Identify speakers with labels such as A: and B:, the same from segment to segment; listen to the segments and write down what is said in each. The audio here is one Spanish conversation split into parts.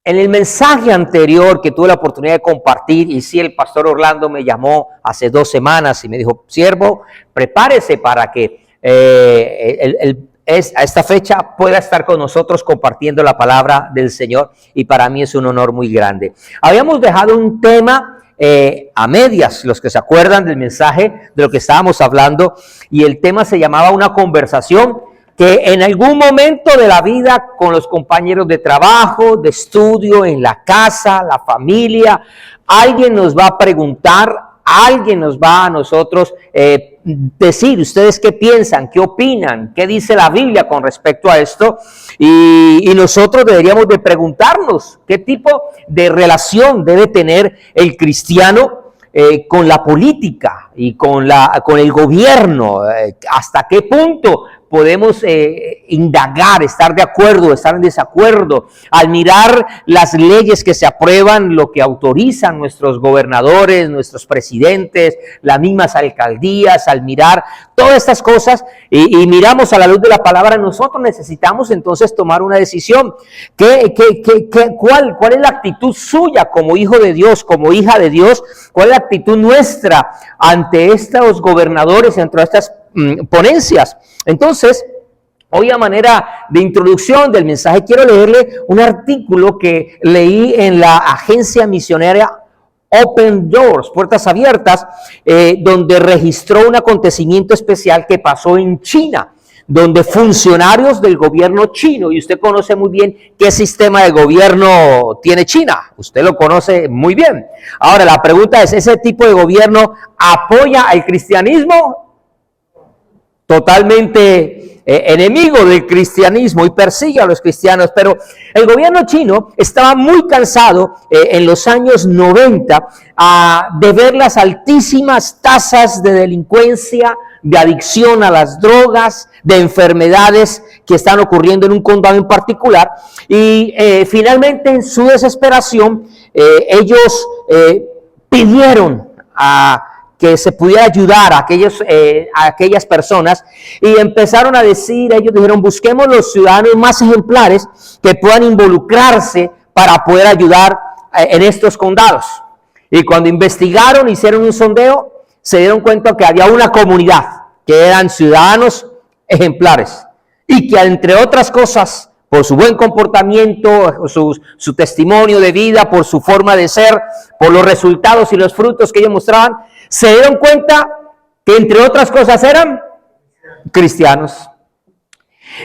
A: En el mensaje anterior que tuve la oportunidad de compartir, y sí, el pastor Orlando me llamó hace 2 semanas y me dijo, siervo, prepárese para que a esta fecha pueda estar con nosotros compartiendo la palabra del Señor, y para mí es un honor muy grande. Habíamos dejado un tema a medias, los que se acuerdan del mensaje de lo que estábamos hablando, y el tema se llamaba una conversación que en algún momento de la vida con los compañeros de trabajo, de estudio, en la casa, la familia, alguien nos va a preguntar, alguien nos va a nosotros decir, ¿ustedes qué piensan? ¿Qué opinan? ¿Qué dice la Biblia con respecto a esto? Y nosotros deberíamos de preguntarnos qué tipo de relación debe tener el cristiano con la política y con el gobierno. ¿Hasta qué punto podemos indagar, estar de acuerdo, estar en desacuerdo, al mirar las leyes que se aprueban, lo que autorizan nuestros gobernadores, nuestros presidentes, las mismas alcaldías, al mirar todas estas cosas y miramos a la luz de la palabra? Nosotros necesitamos entonces tomar una decisión. ¿Cuál es la actitud suya como hijo de Dios, como hija de Dios? ¿Cuál es la actitud nuestra ante estos gobernadores, ante estas ponencias? Entonces, hoy a manera de introducción del mensaje quiero leerle un artículo que leí en la agencia misionera Open Doors, Puertas Abiertas, donde registró un acontecimiento especial que pasó en China, donde funcionarios del gobierno chino, y usted conoce muy bien qué sistema de gobierno tiene China, usted lo conoce muy bien. Ahora la pregunta es, ¿ese tipo de gobierno apoya al cristianismo? Totalmente enemigo del cristianismo y persigue a los cristianos. Pero el gobierno chino estaba muy cansado en los años 90 de ver las altísimas tasas de delincuencia, de adicción a las drogas, de enfermedades que están ocurriendo en un condado en particular. Y finalmente, en su desesperación, ellos pidieron que se pudiera ayudar a aquellas personas, y empezaron a decir, ellos dijeron, busquemos los ciudadanos más ejemplares que puedan involucrarse para poder ayudar en estos condados. Y cuando investigaron, hicieron un sondeo, se dieron cuenta que había una comunidad que eran ciudadanos ejemplares y que, entre otras cosas, por su buen comportamiento, su testimonio de vida, por su forma de ser, por los resultados y los frutos que ellos mostraban, se dieron cuenta que, entre otras cosas, eran cristianos.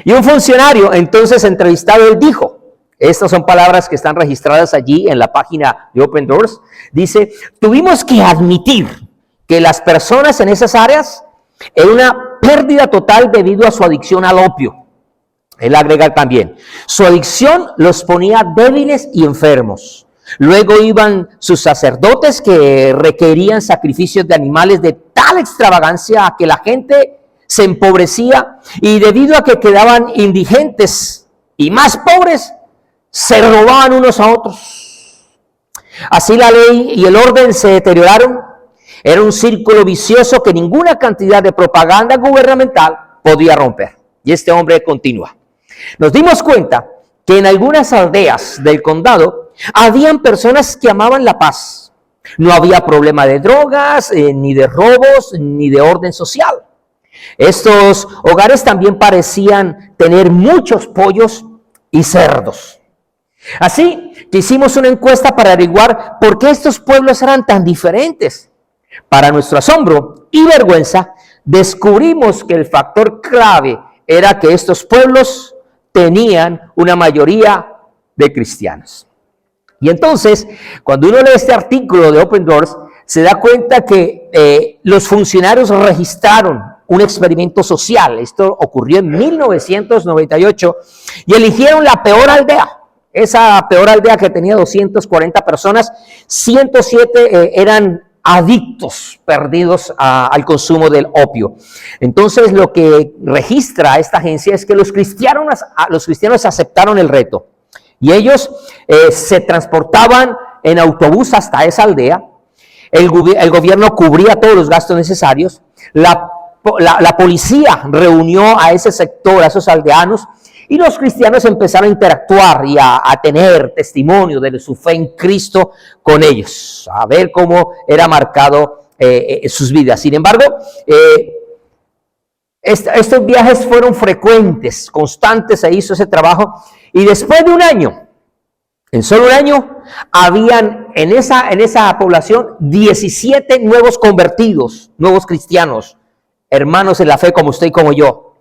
A: Y un funcionario entonces entrevistado, él dijo, estas son palabras que están registradas allí en la página de Open Doors, dice, tuvimos que admitir que las personas en esas áreas eran una pérdida total debido a su adicción al opio. Él agrega también, su adicción los ponía débiles y enfermos. Luego iban sus sacerdotes que requerían sacrificios de animales de tal extravagancia que la gente se empobrecía, y debido a que quedaban indigentes y más pobres, se robaban unos a otros. Así la ley y el orden se deterioraron. Era un círculo vicioso que ninguna cantidad de propaganda gubernamental podía romper. Y este hombre continúa. Nos dimos cuenta que en algunas aldeas del condado habían personas que amaban la paz. No había problema de drogas, ni de robos, ni de orden social. Estos hogares también parecían tener muchos pollos y cerdos. Así que hicimos una encuesta para averiguar por qué estos pueblos eran tan diferentes. Para nuestro asombro y vergüenza, descubrimos que el factor clave era que estos pueblos tenían una mayoría de cristianos. Y entonces, cuando uno lee este artículo de Open Doors, se da cuenta que los funcionarios registraron un experimento social. Esto ocurrió en 1998 y eligieron la peor aldea. Esa peor aldea, que tenía 240 personas, 107 eran adictos, perdidos al consumo del opio. Entonces, lo que registra esta agencia es que los cristianos aceptaron el reto, y ellos se transportaban en autobús hasta esa aldea. El gobierno cubría todos los gastos necesarios. La policía reunió a ese sector, a esos aldeanos, y los cristianos empezaron a interactuar y a tener testimonio de su fe en Cristo con ellos, a ver cómo era marcado sus vidas. Sin embargo, estos viajes fueron frecuentes, constantes, se hizo ese trabajo, y después de un año, en solo un año, habían en esa población 17 nuevos convertidos, nuevos cristianos, hermanos en la fe como usted y como yo.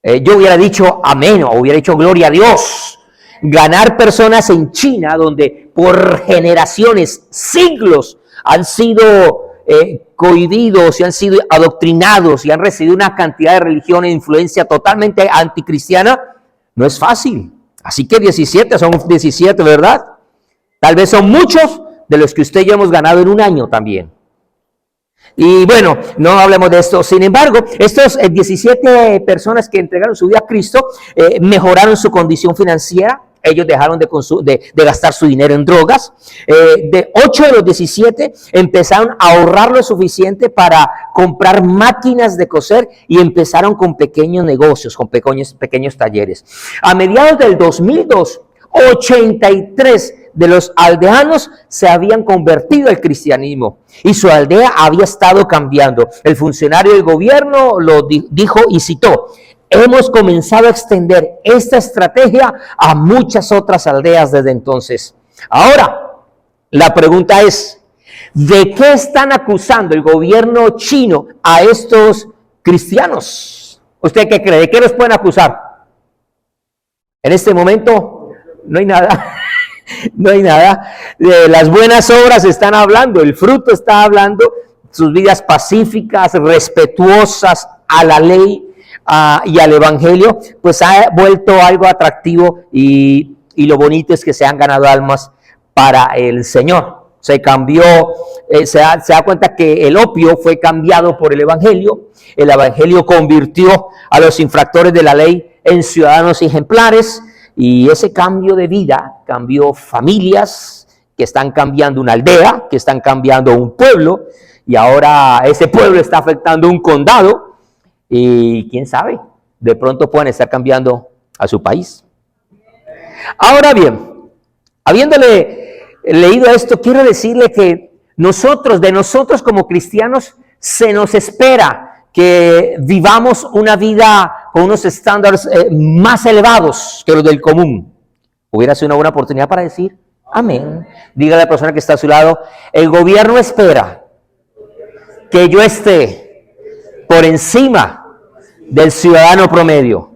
A: Yo hubiera dicho amén, o hubiera dicho gloria a Dios. Ganar personas en China, donde por generaciones, siglos, han sido cohibidos y han sido adoctrinados y han recibido una cantidad de religión e influencia totalmente anticristiana, no es fácil. Así que 17 son 17, ¿verdad? Tal vez son muchos de los que usted y yo hemos ganado en un año también. Y bueno, no hablemos de esto. Sin embargo, estos 17 personas que entregaron su vida a Cristo mejoraron su condición financiera. Ellos dejaron de gastar su dinero en drogas. De 8 de los 17 empezaron a ahorrar lo suficiente para comprar máquinas de coser y empezaron con pequeños negocios, con pequeños talleres. A mediados del 2002, 83 de los aldeanos se habían convertido al cristianismo y su aldea había estado cambiando. El funcionario del gobierno lo dijo y citó: hemos comenzado a extender esta estrategia a muchas otras aldeas desde entonces. Ahora, la pregunta es, ¿de qué están acusando el gobierno chino a estos cristianos? ¿Usted qué cree? ¿De qué los pueden acusar? En este momento no hay nada. No hay nada. De las buenas obras están hablando, el fruto está hablando, sus vidas pacíficas, respetuosas a la ley y al evangelio, pues ha vuelto algo atractivo y lo bonito es que se han ganado almas para el Señor. Se cambió, se da cuenta que el opio fue cambiado por el evangelio convirtió a los infractores de la ley en ciudadanos ejemplares. Y ese cambio de vida cambió familias, que están cambiando una aldea, que están cambiando un pueblo, y ahora ese pueblo está afectando un condado, y quién sabe, de pronto pueden estar cambiando a su país. Ahora bien, habiéndole leído esto, quiero decirle que de nosotros como cristianos, se nos espera que vivamos una vida con unos estándares más elevados que los del común. Hubiera sido una buena oportunidad para decir amén. Dígale a la persona que está a su lado: el gobierno espera que yo esté por encima del ciudadano promedio.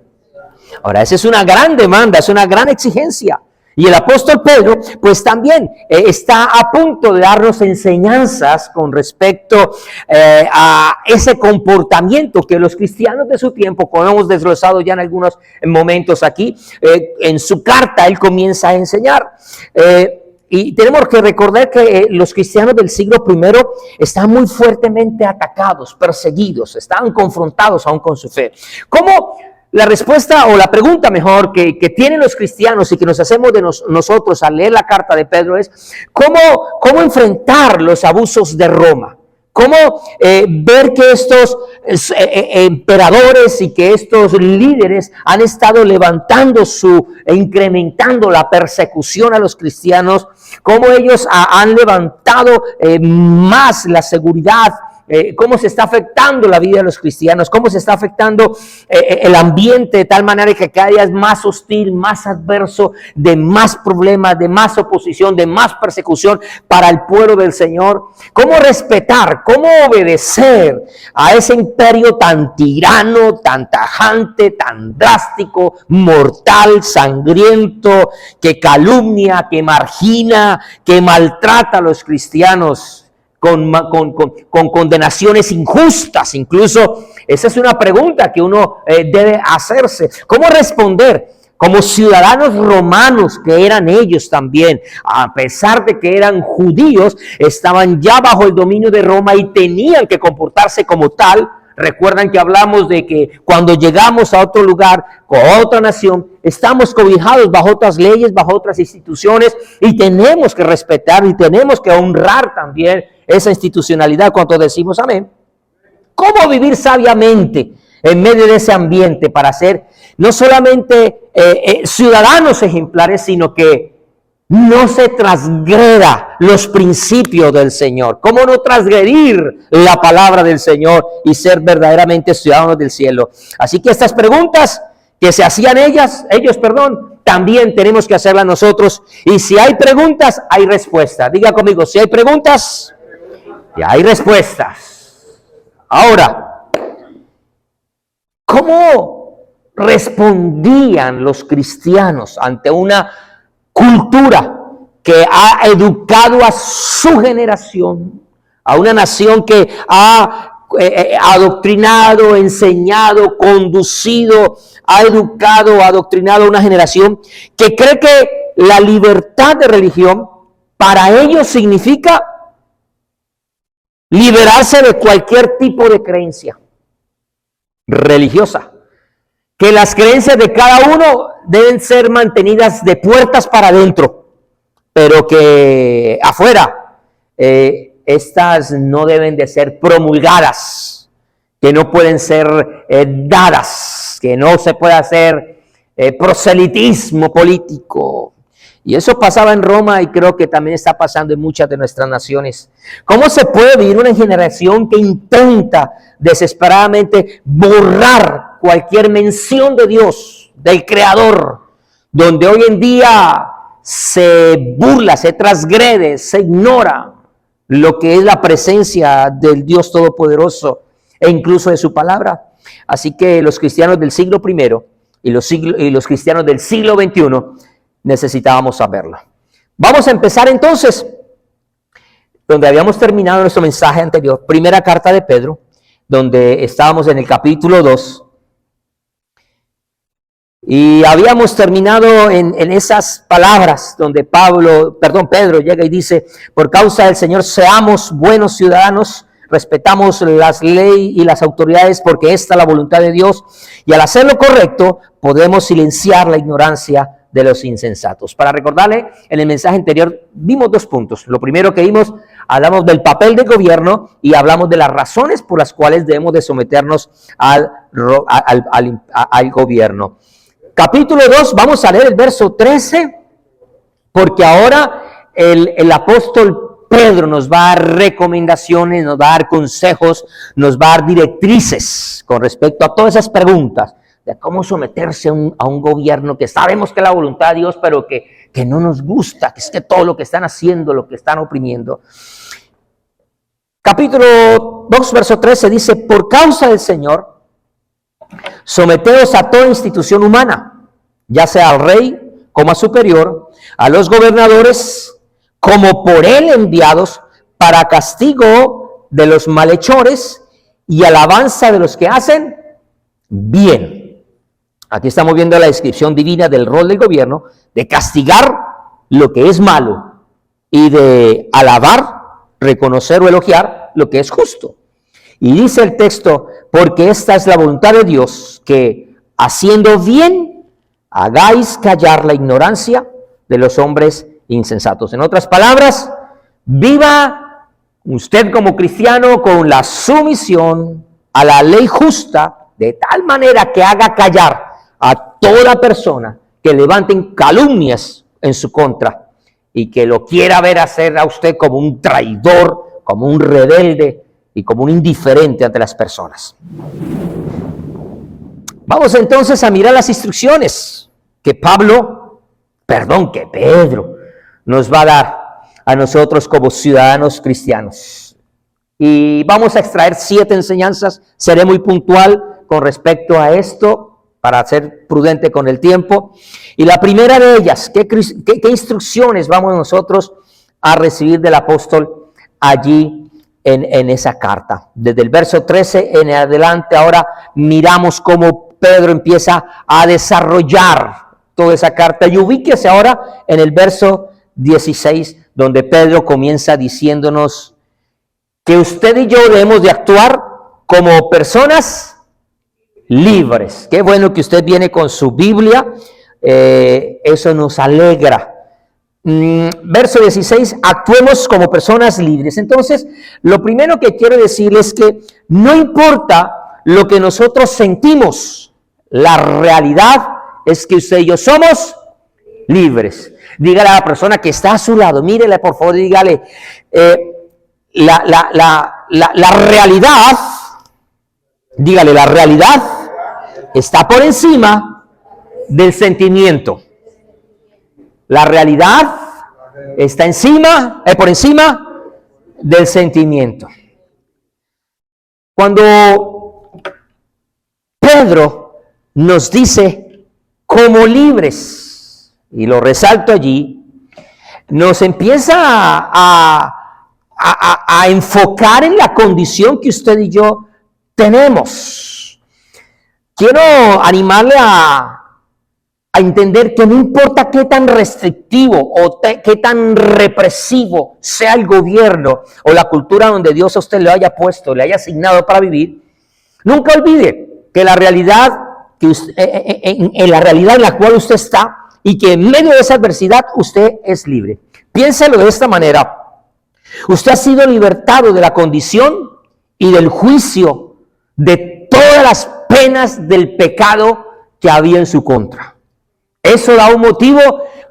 A: Ahora, esa es una gran demanda, es una gran exigencia. Y el apóstol Pedro, pues también está a punto de darnos enseñanzas con respecto a ese comportamiento que los cristianos de su tiempo, como hemos desglosado ya en algunos momentos aquí, en su carta él comienza a enseñar. Y tenemos que recordar que los cristianos del siglo I están muy fuertemente atacados, perseguidos, estaban confrontados aún con su fe. ¿Cómo? La respuesta, o la pregunta mejor, que tienen los cristianos y que nos hacemos de nosotros al leer la carta de Pedro es: ¿cómo enfrentar los abusos de Roma? ¿Cómo ver que estos emperadores y que estos líderes han estado levantando incrementando la persecución a los cristianos? ¿Cómo ellos han levantado más la seguridad? Cómo se está afectando la vida de los cristianos, cómo se está afectando el ambiente de tal manera que cada día es más hostil, más adverso, de más problemas, de más oposición, de más persecución para el pueblo del Señor. Cómo respetar, cómo obedecer a ese imperio tan tirano, tan tajante, tan drástico, mortal, sangriento, que calumnia, que margina, que maltrata a los cristianos con condenaciones injustas. Incluso esa es una pregunta que uno debe hacerse. ¿Cómo responder? Como ciudadanos romanos que eran ellos también, a pesar de que eran judíos, estaban ya bajo el dominio de Roma y tenían que comportarse como tal. Recuerdan que hablamos de que cuando llegamos a otro lugar, con otra nación, estamos cobijados bajo otras leyes, bajo otras instituciones, y tenemos que respetar y tenemos que honrar también esa institucionalidad cuando decimos amén. ¿Cómo vivir sabiamente en medio de ese ambiente para ser no solamente ciudadanos ejemplares, sino que no se transgreda los principios del Señor. ¿Cómo no transgredir la palabra del Señor y ser verdaderamente ciudadanos del cielo? Así que estas preguntas que se hacían ellos, también tenemos que hacerlas nosotros. Y si hay preguntas, hay respuestas. Diga conmigo, si hay preguntas, ya hay respuestas. Ahora, ¿cómo respondían los cristianos ante una cultura que ha educado a su generación, a una nación que ha adoctrinado, enseñado, conducido, ha educado, adoctrinado a una generación que cree que la libertad de religión para ellos significa liberarse de cualquier tipo de creencia religiosa? Que las creencias de cada uno deben ser mantenidas de puertas para adentro, pero que afuera estas no deben de ser promulgadas, que no pueden ser dadas, que no se puede hacer proselitismo político. Y eso pasaba en Roma y creo que también está pasando en muchas de nuestras naciones. ¿Cómo se puede vivir una generación que intenta desesperadamente borrar cualquier mención de Dios, del Creador, donde hoy en día se burla, se transgrede, se ignora lo que es la presencia del Dios Todopoderoso e incluso de su palabra? Así que los cristianos del siglo I y los cristianos del siglo XXI necesitábamos saberlo. Vamos a empezar entonces donde habíamos terminado nuestro mensaje anterior, primera carta de Pedro, donde estábamos en el capítulo 2. Y habíamos terminado en esas palabras donde Pedro llega y dice: por causa del Señor seamos buenos ciudadanos, respetamos las leyes y las autoridades, porque esta es la voluntad de Dios, y al hacer lo correcto podemos silenciar la ignorancia de los insensatos. Para recordarle, en el mensaje anterior vimos 2 puntos. Lo primero que vimos, hablamos del papel del gobierno y hablamos de las razones por las cuales debemos de someternos al gobierno. Capítulo 2, vamos a leer el verso 13, porque ahora el apóstol Pedro nos va a dar recomendaciones, nos va a dar consejos, nos va a dar directrices con respecto a todas esas preguntas de cómo someterse a un gobierno que sabemos que es la voluntad de Dios, pero que no nos gusta, que es que todo lo que están haciendo, lo que están oprimiendo. Capítulo 2, verso 13 dice: por causa del Señor, someteos a toda institución humana, ya sea al rey como a superior, a los gobernadores como por él enviados, para castigo de los malhechores y alabanza de los que hacen bien. Aquí estamos viendo la descripción divina del rol del gobierno, de castigar lo que es malo y de alabar, reconocer o elogiar lo que es justo. Y dice el texto: porque esta es la voluntad de Dios, que haciendo bien hagáis callar la ignorancia de los hombres insensatos. En otras palabras, viva usted como cristiano con la sumisión a la ley justa, de tal manera que haga callar a toda persona que levanten calumnias en su contra y que lo quiera ver hacer a usted como un traidor, como un rebelde y como un indiferente ante las personas. Vamos entonces a mirar las instrucciones que Pedro nos va a dar a nosotros como ciudadanos cristianos. Y vamos a extraer 7 enseñanzas. Seré muy puntual con respecto a esto para ser prudente con el tiempo. Y la primera de ellas, ¿qué instrucciones vamos nosotros a recibir del apóstol allí en esa carta? Desde el verso 13 en adelante, ahora miramos cómo Pedro empieza a desarrollar toda esa carta. Y ubíquese ahora en el verso 16, donde Pedro comienza diciéndonos que usted y yo debemos de actuar como personas libres. Qué bueno que usted viene con su Biblia, eso nos alegra. Verso 16, actuemos como personas libres. Entonces, lo primero que quiero decirles es que no importa lo que nosotros sentimos. La realidad es que usted y yo somos libres. Dígale a la persona que está a su lado, mírele por favor, dígale, la realidad, dígale, la realidad está por encima del sentimiento. La realidad está por encima del sentimiento. Cuando Pedro nos dice como libres, y lo resalto allí, nos empieza a enfocar en la condición que usted y yo tenemos. Quiero animarle a entender que no importa qué tan restrictivo o qué tan represivo sea el gobierno o la cultura donde Dios a usted le haya puesto, le haya asignado para vivir, nunca olvide que la realidad, en la realidad en la cual usted está y que en medio de esa adversidad usted es libre. Piénselo de esta manera. Usted ha sido libertado de la condición y del juicio de todas las penas del pecado que había en su contra. Eso da un motivo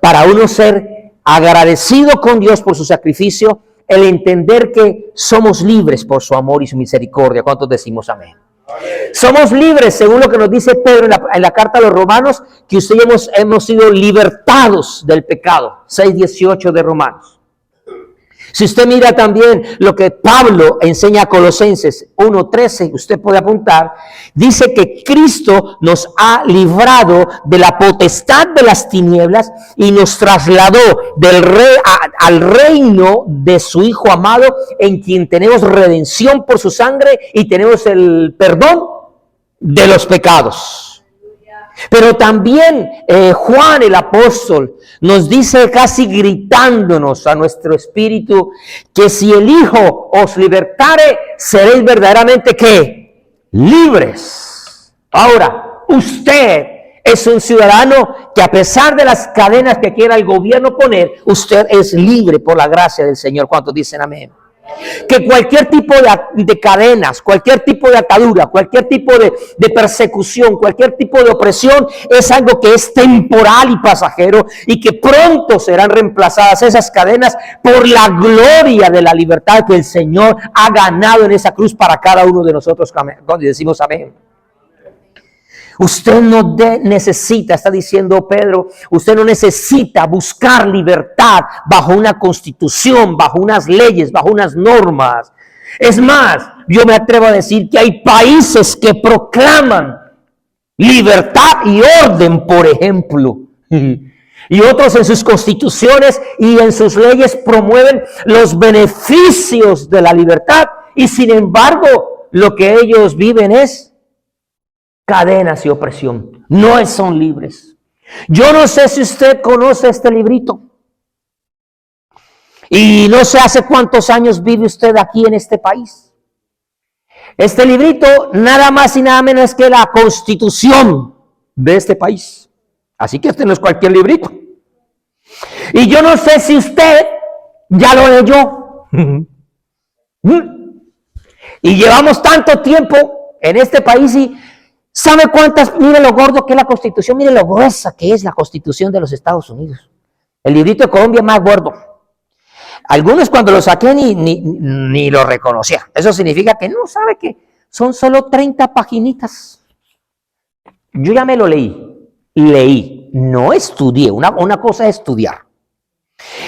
A: para uno ser agradecido con Dios por su sacrificio, el entender que somos libres por su amor y su misericordia. ¿Cuántos decimos amén? Somos libres, según lo que nos dice Pedro en la carta a los Romanos, que usted y yo hemos sido libertados del pecado. 6:18 de Romanos. Si usted mira también lo que Pablo enseña a Colosenses 1:13, usted puede apuntar, dice que Cristo nos ha librado de la potestad de las tinieblas y nos trasladó al reino de su Hijo amado, en quien tenemos redención por su sangre y tenemos el perdón de los pecados. Pero también Juan el apóstol nos dice, casi gritándonos a nuestro espíritu, que si el Hijo os libertare, seréis verdaderamente ¿qué? Libres. Ahora, usted es un ciudadano que, a pesar de las cadenas que quiera el gobierno poner, usted es libre por la gracia del Señor. ¿Cuántos dicen amén? Que cualquier tipo de cadenas, cualquier tipo de atadura, cualquier tipo de persecución, cualquier tipo de opresión es algo que es temporal y pasajero, y que pronto serán reemplazadas esas cadenas por la gloria de la libertad que el Señor ha ganado en esa cruz para cada uno de nosotros. Cuando decimos amén. Usted no necesita, está diciendo Pedro, usted no necesita buscar libertad bajo una constitución, bajo unas leyes, bajo unas normas. Es más, yo me atrevo a decir que hay países que proclaman libertad y orden, por ejemplo. Y otros en sus constituciones y en sus leyes promueven los beneficios de la libertad. Y sin embargo, lo que ellos viven es cadenas y opresión. No son libres. Yo no sé si usted conoce este librito. Y no sé hace cuántos años vive usted aquí en este país. Este librito nada más y nada menos que la Constitución de este país. Así que este no es cualquier librito. Y yo no sé si usted ya lo leyó. Y llevamos tanto tiempo en este país y ¿sabe cuántas? Mire lo gordo que es la Constitución, mire lo gruesa que es la Constitución de los Estados Unidos. El librito de Colombia es más gordo. Algunos cuando lo saqué ni lo reconocía. Eso significa que no sabe que son solo 30 paginitas. Yo ya me lo leí, no estudié. Una cosa es estudiar.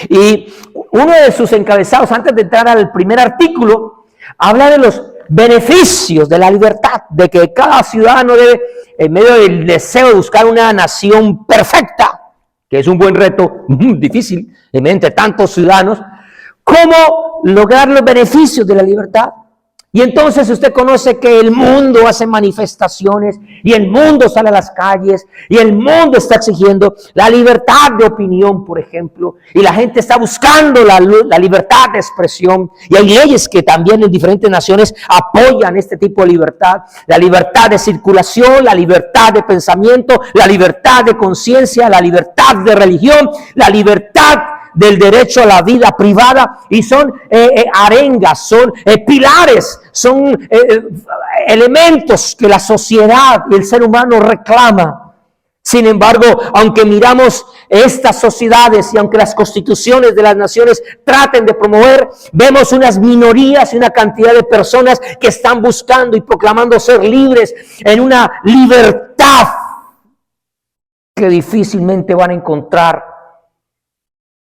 A: Y uno de sus encabezados, antes de entrar al primer artículo, habla de los beneficios de la libertad, de que cada ciudadano debe, en medio del deseo de buscar una nación perfecta, que es un buen reto, difícil, entre tantos ciudadanos, cómo lograr los beneficios de la libertad. Y entonces usted conoce que el mundo hace manifestaciones y el mundo sale a las calles y el mundo está exigiendo la libertad de opinión, por ejemplo, y la gente está buscando la libertad de expresión, y hay leyes que también en diferentes naciones apoyan este tipo de libertad, la libertad de circulación, la libertad de pensamiento, la libertad de conciencia, la libertad de religión, la libertad del derecho a la vida privada y son arengas, son pilares, son elementos que la sociedad y el ser humano reclama. Sin embargo, aunque miramos estas sociedades y aunque las constituciones de las naciones traten de promover, vemos unas minorías y una cantidad de personas que están buscando y proclamando ser libres en una libertad que difícilmente van a encontrar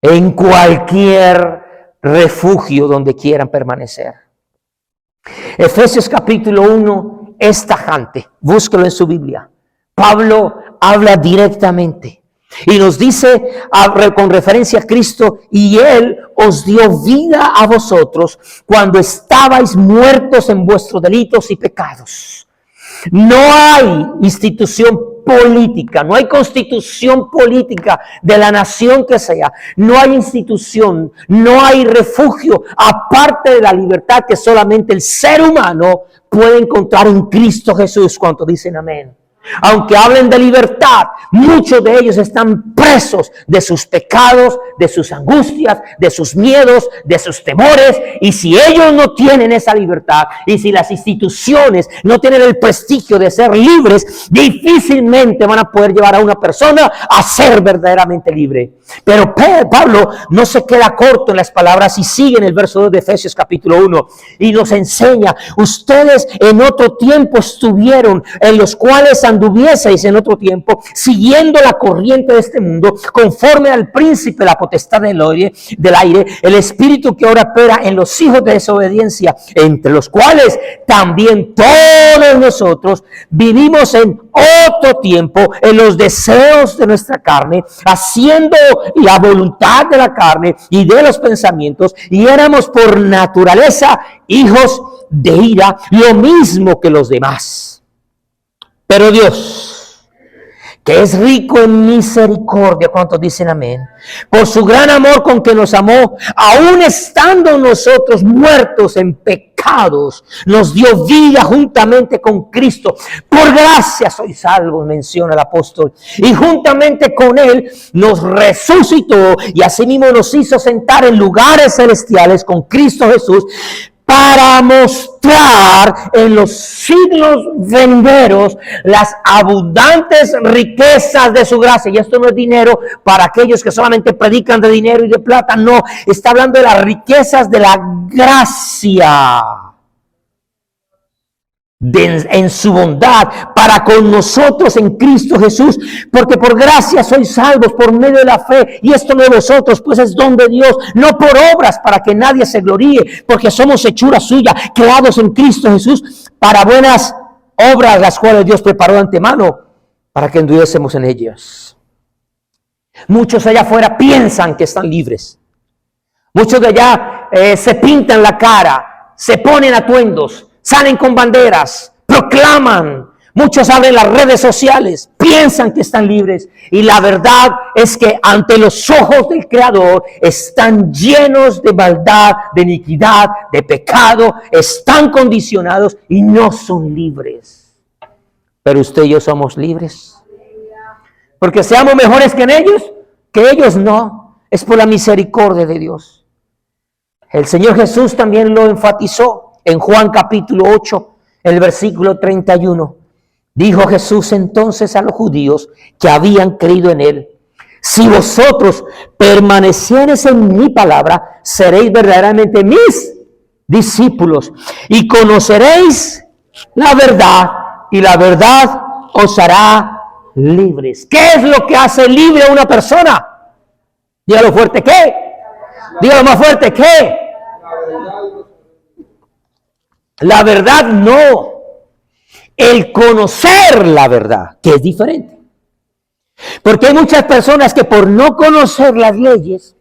A: en cualquier refugio donde quieran permanecer. Efesios capítulo 1 es tajante, búsquelo en su Biblia. Pablo habla directamente y nos dice con referencia a Cristo: y Él os dio vida a vosotros cuando estabais muertos en vuestros delitos y pecados. No hay institución política, no hay constitución política de la nación que sea, no hay institución, no hay refugio aparte de la libertad que solamente el ser humano puede encontrar en Cristo Jesús. ¿Cuántos dicen amén? Aunque hablen de libertad, muchos de ellos están presos de sus pecados, de sus angustias, de sus miedos, de sus temores. Y si ellos no tienen esa libertad, y si las instituciones no tienen el prestigio de ser libres, difícilmente van a poder llevar a una persona a ser verdaderamente libre. Pero Pablo no se queda corto en las palabras y sigue en el verso 2 de Efesios capítulo 1 y nos enseña: ustedes en otro tiempo estuvieron, en los cuales anduvieseis en otro tiempo, siguiendo la corriente de este mundo, conforme al príncipe de la potestad del aire, el espíritu que ahora opera en los hijos de desobediencia, entre los cuales también todos nosotros vivimos en otro tiempo en los deseos de nuestra carne, haciendo la voluntad de la carne y de los pensamientos, y éramos por naturaleza hijos de ira, lo mismo que los demás. Pero Dios, que es rico en misericordia, ¿cuántos dicen amén? Por su gran amor con que nos amó, aun estando nosotros muertos en pecados, nos dio vida juntamente con Cristo. Por gracia sois salvos, menciona el apóstol. Y juntamente con Él nos resucitó y asimismo nos hizo sentar en lugares celestiales con Cristo Jesús, para mostrar en los siglos venideros las abundantes riquezas de su gracia. Y esto no es dinero para aquellos que solamente predican de dinero y de plata. No, está hablando de las riquezas de la gracia en su bondad para con nosotros en Cristo Jesús, porque por gracia sois salvos por medio de la fe, y esto no de vosotros, pues es don de Dios, no por obras para que nadie se gloríe, porque somos hechura suya, creados en Cristo Jesús para buenas obras, las cuales Dios preparó de antemano para que anduviésemos en ellas. Muchos allá afuera piensan que están libres. Muchos de allá se pintan la cara, se ponen atuendos, salen con banderas, proclaman. Muchos abren las redes sociales, piensan que están libres. Y la verdad es que ante los ojos del Creador están llenos de maldad, de iniquidad, de pecado. Están condicionados y no son libres. Pero usted y yo somos libres. Porque seamos mejores que ellos no. Es por la misericordia de Dios. El Señor Jesús también lo enfatizó. En Juan capítulo 8, el versículo 31, dijo Jesús entonces a los judíos que habían creído en Él: si vosotros permaneciereis en mi palabra, seréis verdaderamente mis discípulos y conoceréis la verdad, y la verdad os hará libres. ¿Qué es lo que hace libre a una persona? Dígalo fuerte, ¿qué? Dígalo más fuerte, ¿qué? La verdad no, el conocer la verdad, que es diferente. Porque hay muchas personas que por no conocer las leyes,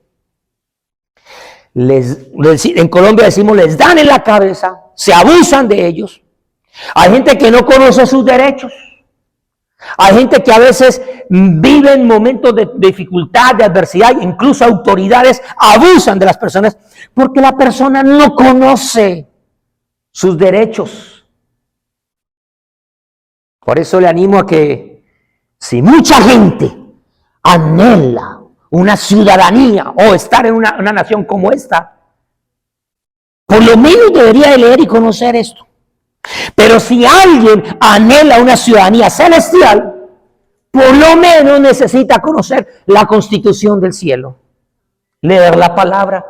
A: en Colombia decimos, les dan en la cabeza, se abusan de ellos. Hay gente que no conoce sus derechos. Hay gente que a veces vive en momentos de dificultad, de adversidad, incluso autoridades abusan de las personas porque la persona no conoce sus derechos. Por eso le animo a que si mucha gente anhela una ciudadanía o estar en una nación como esta, por lo menos debería de leer y conocer esto. Pero si alguien anhela una ciudadanía celestial, por lo menos necesita conocer la constitución del cielo, leer la palabra,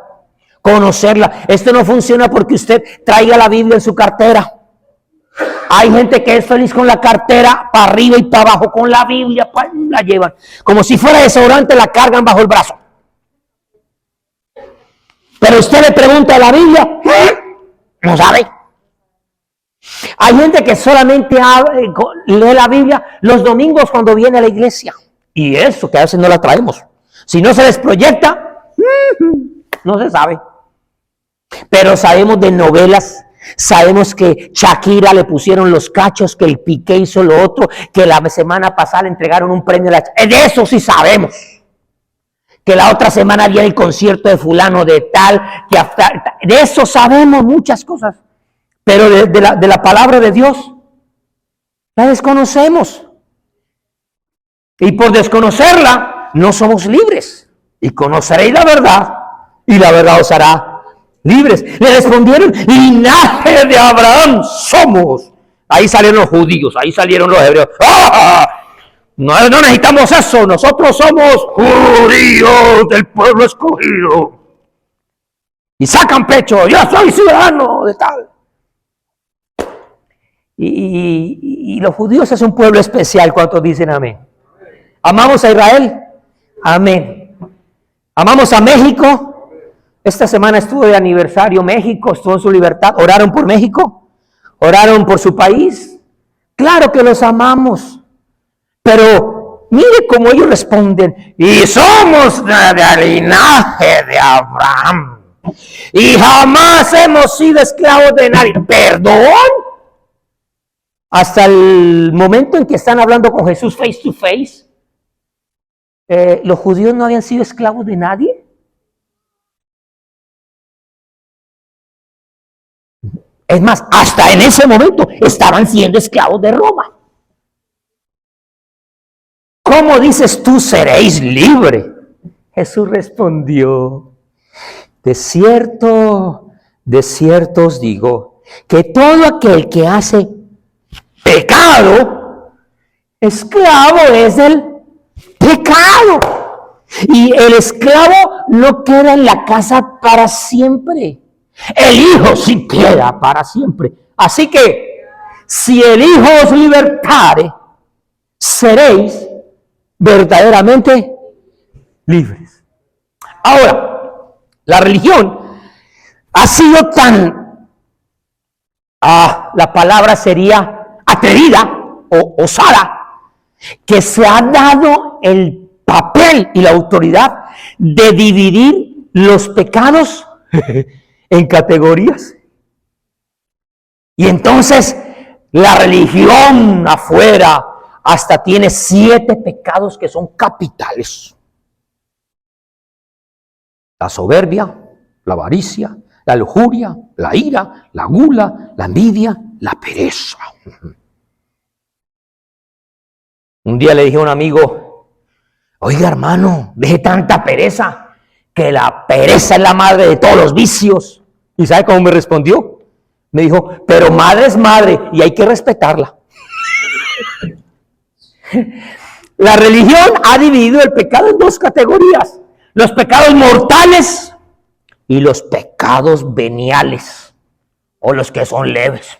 A: conocerla. Esto no funciona porque usted traiga la Biblia en su cartera. Hay gente que es feliz con la cartera para arriba y para abajo, con la Biblia, la llevan. Como si fuera desodorante, la cargan bajo el brazo. Pero usted le pregunta a la Biblia, no sabe. Hay gente que solamente lee la Biblia los domingos cuando viene a la iglesia. Y eso que a veces no la traemos. Si no se les proyecta, no se sabe. Pero sabemos de novelas, sabemos que Shakira le pusieron los cachos, que el Piqué hizo lo otro, que la semana pasada le entregaron un premio. De eso sí sabemos. Que la otra semana viene el concierto de fulano de tal, de eso sabemos muchas cosas. Pero de la palabra de Dios la desconocemos. Y por desconocerla no somos libres. Y conoceréis la verdad, y la verdad os hará libres. Le respondieron, linaje de Abraham somos. Ahí salieron los judíos, ahí salieron los hebreos. ¡Ah! No necesitamos eso, nosotros somos judíos del pueblo escogido. Y sacan pecho, yo soy ciudadano de tal. Y los judíos es un pueblo especial. ¿Cuántos dicen amén? ¿Amamos a Israel? Amén. ¿Amamos a México? Esta semana estuvo de aniversario México, estuvo en su libertad. ¿Oraron por México? ¿Oraron por su país? Claro que los amamos. Pero mire cómo ellos responden. Y somos del linaje de Abraham. Y jamás hemos sido esclavos de nadie. ¿Perdón? Hasta el momento en que están hablando con Jesús face to face, los judíos no habían sido esclavos de nadie. Es más, hasta en ese momento estaban siendo esclavos de Roma. ¿Cómo dices tú seréis libre? Jesús respondió, de cierto os digo, que todo aquel que hace pecado, esclavo es del pecado. Y el esclavo no queda en la casa para siempre. El Hijo sí queda para siempre. Así que, si el Hijo os libertare, seréis verdaderamente libres. Ahora, la religión ha sido tan, la palabra sería atrevida o osada, que se ha dado el papel y la autoridad de dividir los pecados en categorías. Y entonces la religión afuera hasta tiene 7 pecados que son capitales: la soberbia, la avaricia, la lujuria, la ira, la gula, la envidia, la pereza. Un día le dije a un amigo, oiga hermano, deje tanta pereza, que la pereza es la madre de todos los vicios. ¿Y sabe cómo me respondió? Me dijo, pero madre es madre y hay que respetarla. La religión ha dividido el pecado en 2 categorías: los pecados mortales y los pecados veniales, o los que son leves.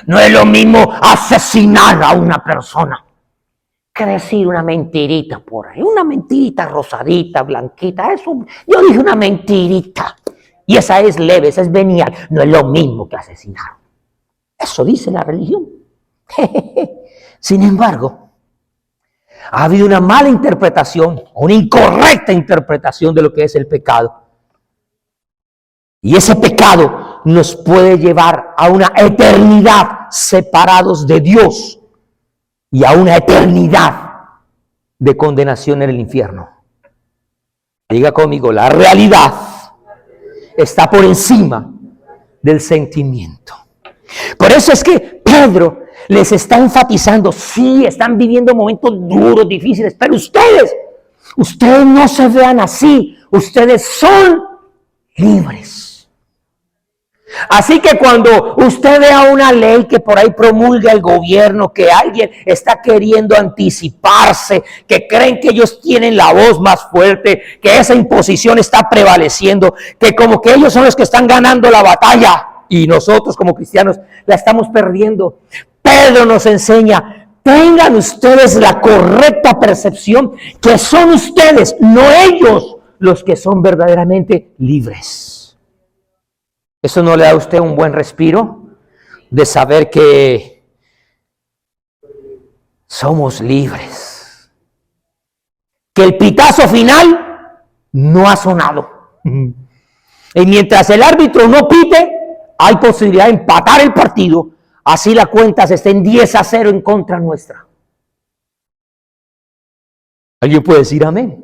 A: No es lo mismo asesinar a una persona que decir una mentirita por ahí, una mentirita rosadita, blanquita. Eso, yo dije una mentirita, y esa es leve, esa es venial. No es lo mismo que asesinar. Eso dice la religión. Sin embargo, ha habido una mala interpretación, una incorrecta interpretación de lo que es el pecado. Y ese pecado nos puede llevar a una eternidad separados de Dios y a una eternidad de condenación en el infierno. Diga conmigo, la realidad está por encima del sentimiento. Por eso es que Pedro les está enfatizando, sí, están viviendo momentos duros, difíciles, pero ustedes Ustedes no se vean así. Ustedes son libres. Así que cuando usted vea una ley que por ahí promulga el gobierno, que alguien está queriendo anticiparse, que creen que ellos tienen la voz más fuerte, que esa imposición está prevaleciendo, que como que ellos son los que están ganando la batalla y nosotros como cristianos la estamos perdiendo. Pedro nos enseña: tengan ustedes la correcta percepción que son ustedes, no ellos, los que son verdaderamente libres. ¿Eso no le da a usted un buen respiro de saber que somos libres? Que el pitazo final no ha sonado. Y mientras el árbitro no pite, hay posibilidad de empatar el partido. Así la cuenta se esté en 10-0 en contra nuestra. ¿Alguien puede decir amén?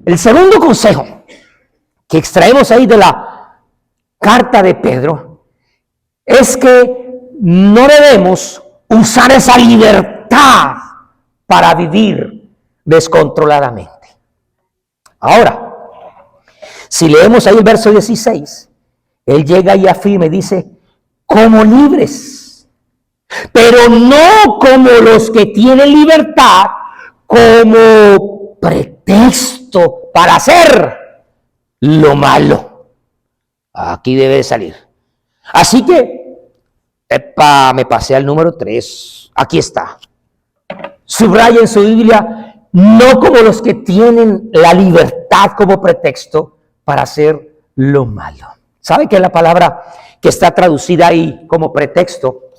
A: El segundo consejo que extraemos ahí de la carta de Pedro es que no debemos usar esa libertad para vivir descontroladamente. Ahora, si leemos ahí el verso 16, él llega y afirma y dice: como libres, pero no como los que tienen libertad como pretexto para hacer lo malo. Aquí debe salir. Así que, me pasé al número 3. Aquí está. Subraya en su Biblia: no como los que tienen la libertad como pretexto para hacer lo malo. ¿Sabe que la palabra que está traducida ahí como pretexto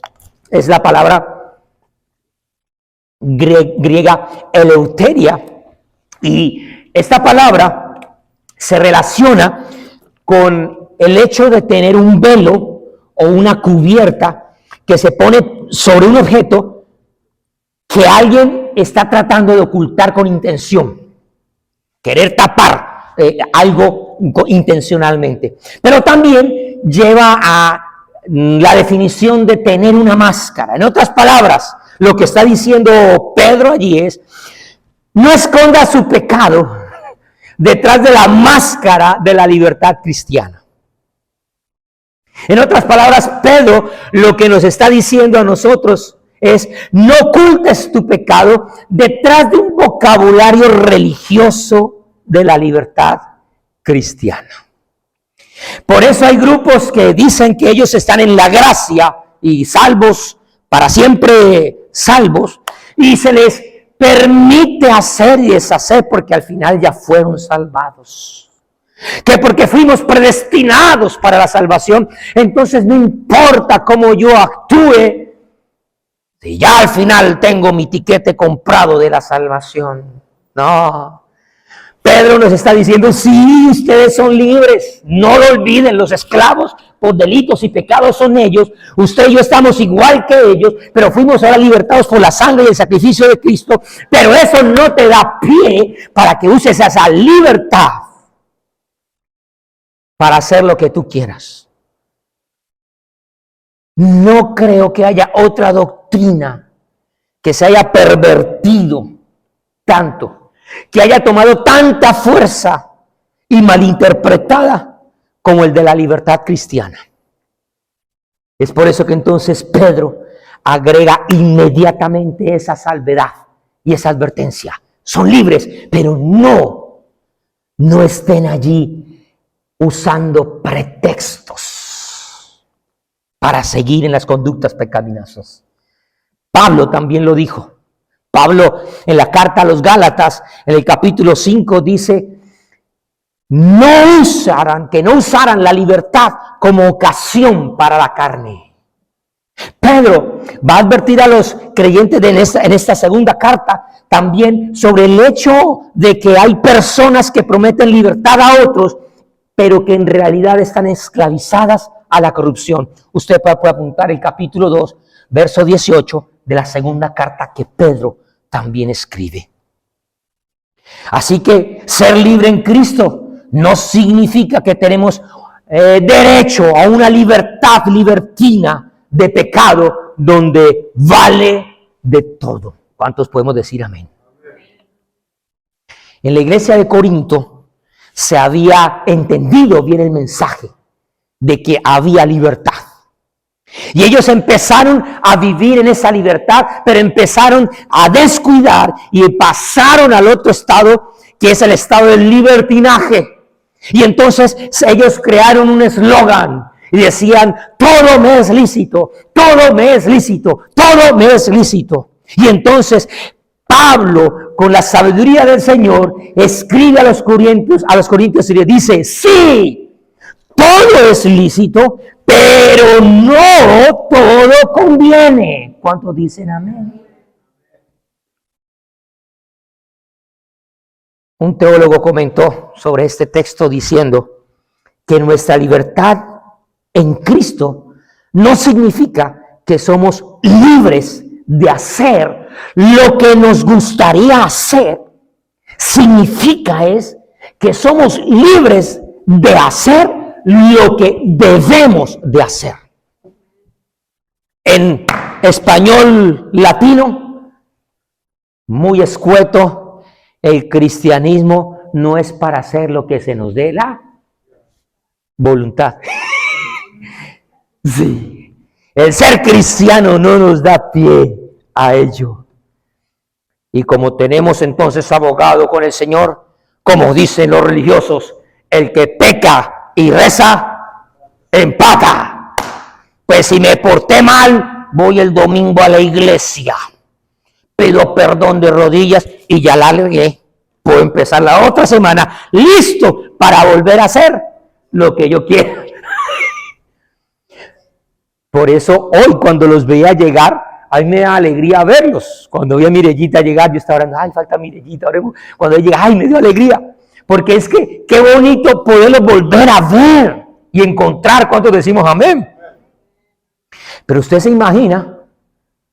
A: es la palabra griega eleuteria? Y esta palabra se relaciona con el hecho de tener un velo o una cubierta que se pone sobre un objeto que alguien está tratando de ocultar con intención, querer tapar algo intencionalmente. Pero también lleva a la definición de tener una máscara. En otras palabras, lo que está diciendo Pedro allí es: no esconda su pecado detrás de la máscara de la libertad cristiana. En otras palabras, Pedro lo que nos está diciendo a nosotros es: no ocultes tu pecado detrás de un vocabulario religioso de la libertad cristiana. Por eso hay grupos que dicen que ellos están en la gracia y salvos, para siempre salvos, y se les permite hacer y deshacer porque al final ya fueron salvados. Que porque fuimos predestinados para la salvación, entonces no importa cómo yo actúe, si ya al final tengo mi tiquete comprado de la salvación. No. Pedro nos está diciendo: sí, ustedes son libres. No lo olviden, los esclavos por delitos y pecados son ellos. Usted y yo estamos igual que ellos, pero fuimos ahora libertados por la sangre y el sacrificio de Cristo. Pero eso no te da pie para que uses esa libertad para hacer lo que tú quieras. No creo que haya otra doctrina que se haya pervertido tanto, que haya tomado tanta fuerza y malinterpretada como el de la libertad cristiana. Es por eso que entonces Pedro agrega inmediatamente esa salvedad y esa advertencia: son libres, pero no estén allí usando pretextos para seguir en las conductas pecaminosas. Pablo también lo dijo. Pablo en la carta a los Gálatas, en el capítulo 5, dice: que no usaran la libertad como ocasión para la carne. Pedro va a advertir a los creyentes en esta segunda carta también sobre el hecho de que hay personas que prometen libertad a otros, pero que en realidad están esclavizadas a la corrupción. Usted puede apuntar el capítulo 2, verso 18 de la segunda carta que Pedro también escribe. Así que ser libre en Cristo no significa que tenemos derecho a una libertad libertina de pecado donde vale de todo. ¿Cuántos podemos decir amén? En la iglesia de Corinto se había entendido bien el mensaje de que había libertad. Y ellos empezaron a vivir en esa libertad, pero empezaron a descuidar y pasaron al otro estado, que es el estado del libertinaje. Y entonces ellos crearon un eslogan y decían: todo me es lícito, todo me es lícito, todo me es lícito. Y entonces Pablo, con la sabiduría del Señor, escribe a los corintios y le dice: sí, todo es lícito, pero no todo conviene. ¿Cuántos dicen amén? Un teólogo comentó sobre este texto diciendo que nuestra libertad en Cristo no significa que somos libres de hacer lo que nos gustaría hacer. Significa es que somos libres de hacer lo que debemos de hacer. En español latino, muy escueto, el cristianismo no es para hacer lo que se nos dé la voluntad. Sí, el ser cristiano no nos da pie a ello. Y como tenemos entonces abogado con el Señor, como dicen los religiosos, el que peca y reza, empata. Pues si me porté mal, voy el domingo a la iglesia, pido perdón de rodillas y ya la regué. Puedo empezar la otra semana listo para volver a hacer lo que yo quiera. Por eso hoy, cuando los veía llegar, a mí me da alegría verlos. Cuando vi a Mirellita llegar, yo estaba orando: ay, falta Mirellita, oremos. Cuando ella llega, ay, me dio alegría. Porque es que qué bonito poderlos volver a ver y encontrar. ¿Cuántos decimos amén? Pero usted se imagina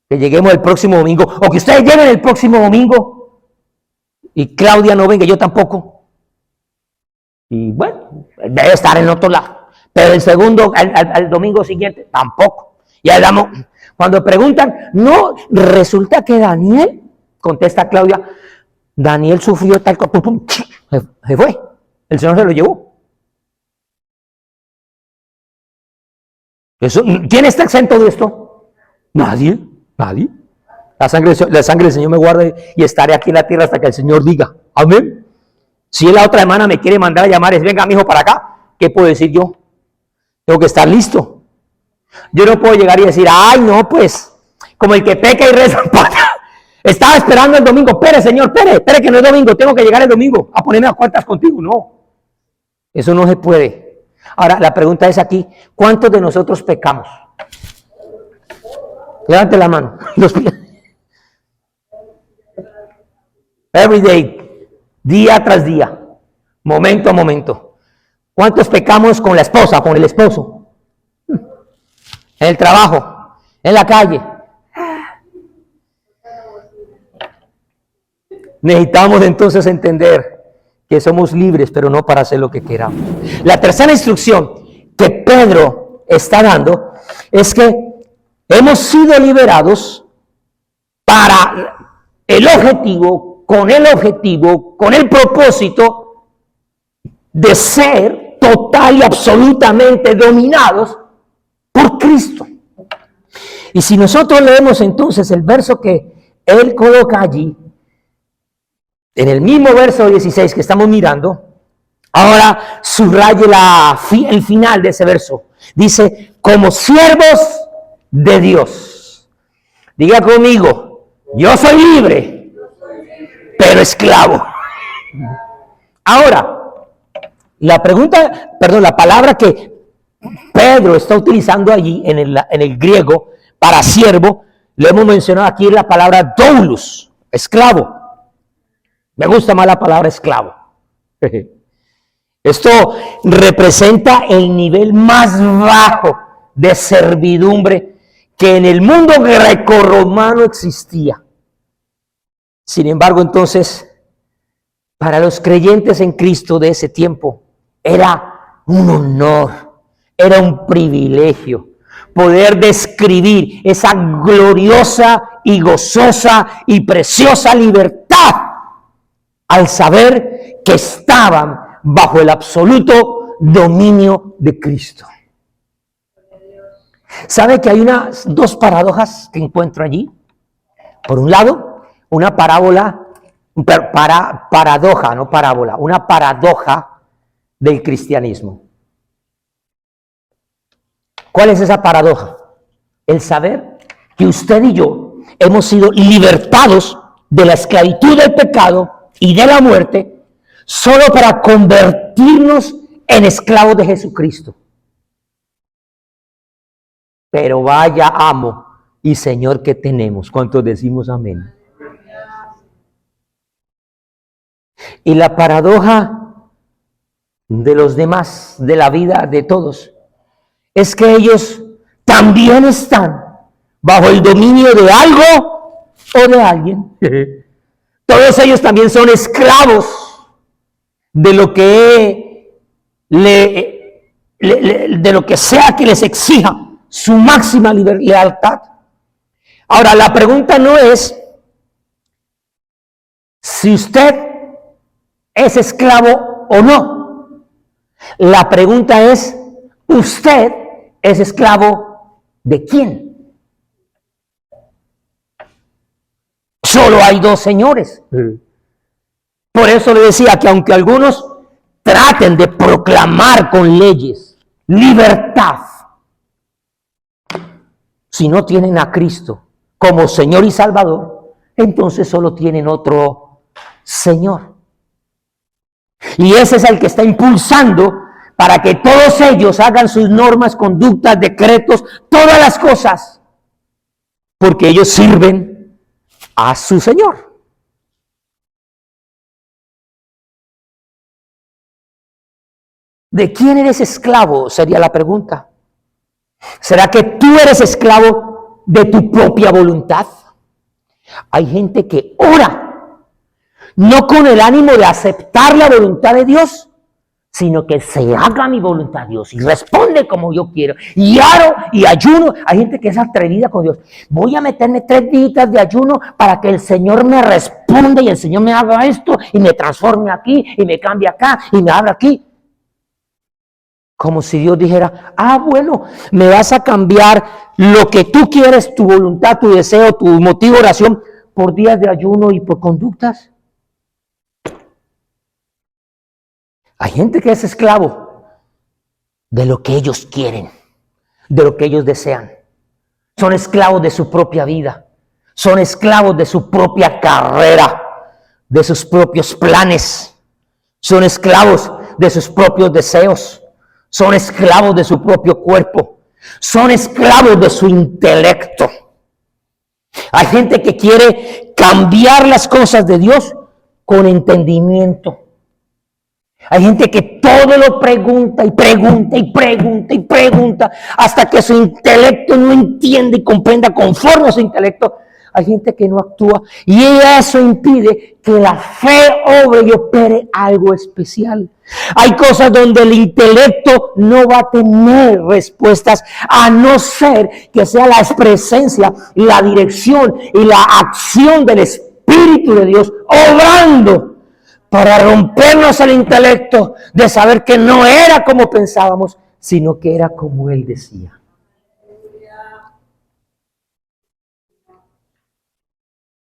A: que lleguemos el próximo domingo, o que ustedes lleguen el próximo domingo y Claudia no venga, yo tampoco. Y bueno, debe estar en otro lado. Pero el segundo, al domingo siguiente, tampoco. Y ahí damos, cuando preguntan, no, resulta que Daniel, contesta Claudia, Daniel sufrió tal cosa, se fue, el Señor se lo llevó. ¿Quién está exento de esto? Nadie. La sangre del Señor me guarda y estaré aquí en la tierra hasta que el Señor diga, amén. Si él la otra semana me quiere mandar a llamar, es: venga, mijo, para acá, ¿qué puedo decir yo? Tengo que estar listo. Yo no puedo llegar y decir: ay, no, pues, como el que peca y reza, estaba esperando el domingo. Espere, Señor, espere que no es domingo, tengo que llegar el domingo a ponerme a cuentas contigo. No, eso no se puede. Ahora, la pregunta es aquí: ¿cuántos de nosotros pecamos? Levante la mano. Every day, día tras día, momento a momento. ¿Cuántos pecamos con la esposa, con el esposo? En el trabajo, en la calle. Necesitamos entonces entender que somos libres, pero no para hacer lo que queramos. La tercera instrucción que Pedro está dando es que hemos sido liberados para el objetivo, con el propósito de ser total y absolutamente dominados por Cristo. Y si nosotros leemos entonces el verso que él coloca allí, en el mismo verso 16 que estamos mirando, ahora subraye el final de ese verso. Dice: como siervos de Dios. Diga conmigo: yo soy libre, pero esclavo. Ahora, la palabra que Pedro está utilizando allí en el griego para siervo, lo hemos mencionado aquí, es la palabra doulos, esclavo. Me gusta más la palabra esclavo. Esto representa el nivel más bajo de servidumbre que en el mundo grecorromano existía. Sin embargo, entonces, para los creyentes en Cristo de ese tiempo, era un honor, era un privilegio poder describir esa gloriosa y gozosa y preciosa libertad al saber que estaban bajo el absoluto dominio de Cristo. ¿Sabe que hay dos paradojas que encuentro allí? Por un lado, una paradoja, no parábola, una paradoja del cristianismo. ¿Cuál es esa paradoja? El saber que usted y yo hemos sido libertados de la esclavitud del pecado y de la muerte solo para convertirnos en esclavos de Jesucristo. Pero vaya amo y Señor que tenemos. ¿Cuántos decimos amén? Y la paradoja de los demás, de la vida de todos, es que ellos también están bajo el dominio de algo o de alguien. Todos ellos también son esclavos de lo que de lo que sea que les exija su máxima lealtad. Ahora, la pregunta no es si usted es esclavo o no. La pregunta es, ¿usted es esclavo de quién? Solo hay dos señores. Por eso le decía que aunque algunos traten de proclamar con leyes libertad, si no tienen a Cristo como Señor y Salvador, entonces solo tienen otro Señor. Y ese es el que está impulsando para que todos ellos hagan sus normas, conductas, decretos, todas las cosas, porque ellos sirven a su Señor. ¿De quién eres esclavo? Sería la pregunta. ¿Será que tú eres esclavo de tu propia voluntad? Hay gente que ora, no con el ánimo de aceptar la voluntad de Dios, sino que se haga mi voluntad, Dios, y responde como yo quiero. Y oro y ayuno. Hay gente que es atrevida con Dios. Voy a meterme 3 días de ayuno para que el Señor me responda y el Señor me haga esto y me transforme aquí y me cambie acá y me abra aquí. Como si Dios dijera, bueno, me vas a cambiar lo que tú quieres, tu voluntad, tu deseo, tu motivo de oración, por días de ayuno y por conductas. Hay gente que es esclavo de lo que ellos quieren, de lo que ellos desean. Son esclavos de su propia vida, son esclavos de su propia carrera, de sus propios planes, son esclavos de sus propios deseos. Son esclavos de su propio cuerpo. Son esclavos de su intelecto. Hay gente que quiere cambiar las cosas de Dios con entendimiento. Hay gente que todo lo pregunta y pregunta y pregunta y pregunta hasta que su intelecto no entiende y comprenda conforme a su intelecto. Hay gente que no actúa y eso impide que la fe obre y opere algo especial. Hay cosas donde el intelecto no va a tener respuestas a no ser que sea la presencia, la dirección y la acción del Espíritu de Dios obrando para rompernos el intelecto de saber que no era como pensábamos, sino que era como Él decía.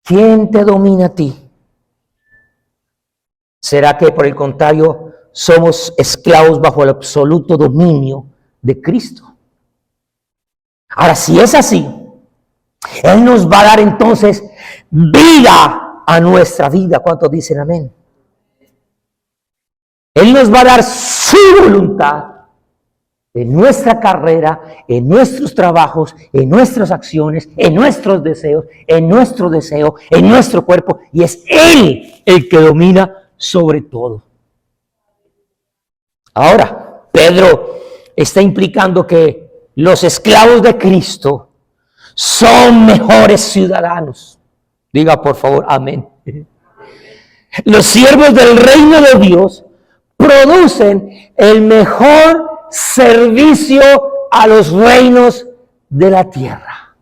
A: ¿Quién te domina a ti? ¿Será que por el contrario somos esclavos bajo el absoluto dominio de Cristo? Ahora, si es así, Él nos va a dar entonces vida a nuestra vida. ¿Cuántos dicen amén? Él nos va a dar su voluntad en nuestra carrera, en nuestros trabajos, en nuestras acciones, en nuestros deseos, en nuestro deseo, en nuestro cuerpo. Y es Él el que domina sobre todo. Ahora, Pedro está implicando que los esclavos de Cristo son mejores ciudadanos. Diga por favor, amén. Los siervos del reino de Dios producen el mejor servicio a los reinos de la tierra.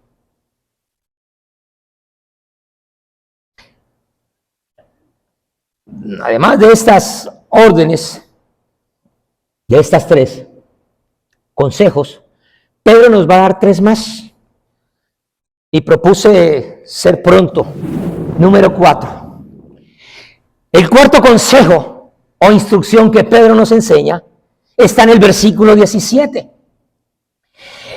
A: además de estas órdenes, de estas 3 consejos, Pedro nos va a dar 3 más. Y propuse ser pronto. Número 4. El cuarto consejo o instrucción que Pedro nos enseña está en el versículo 17.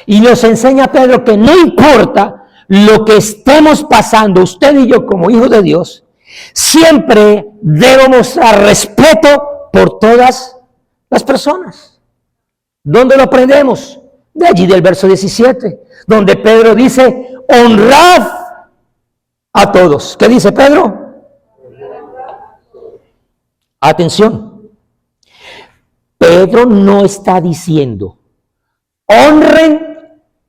A: Y nos enseña Pedro que no importa lo que estemos pasando, usted y yo como hijos de Dios, siempre debemos mostrar respeto por todas las personas. ¿Dónde lo aprendemos? De allí del verso 17, donde Pedro dice, honrad a todos. ¿Qué dice Pedro? Atención. Pedro no está diciendo, honren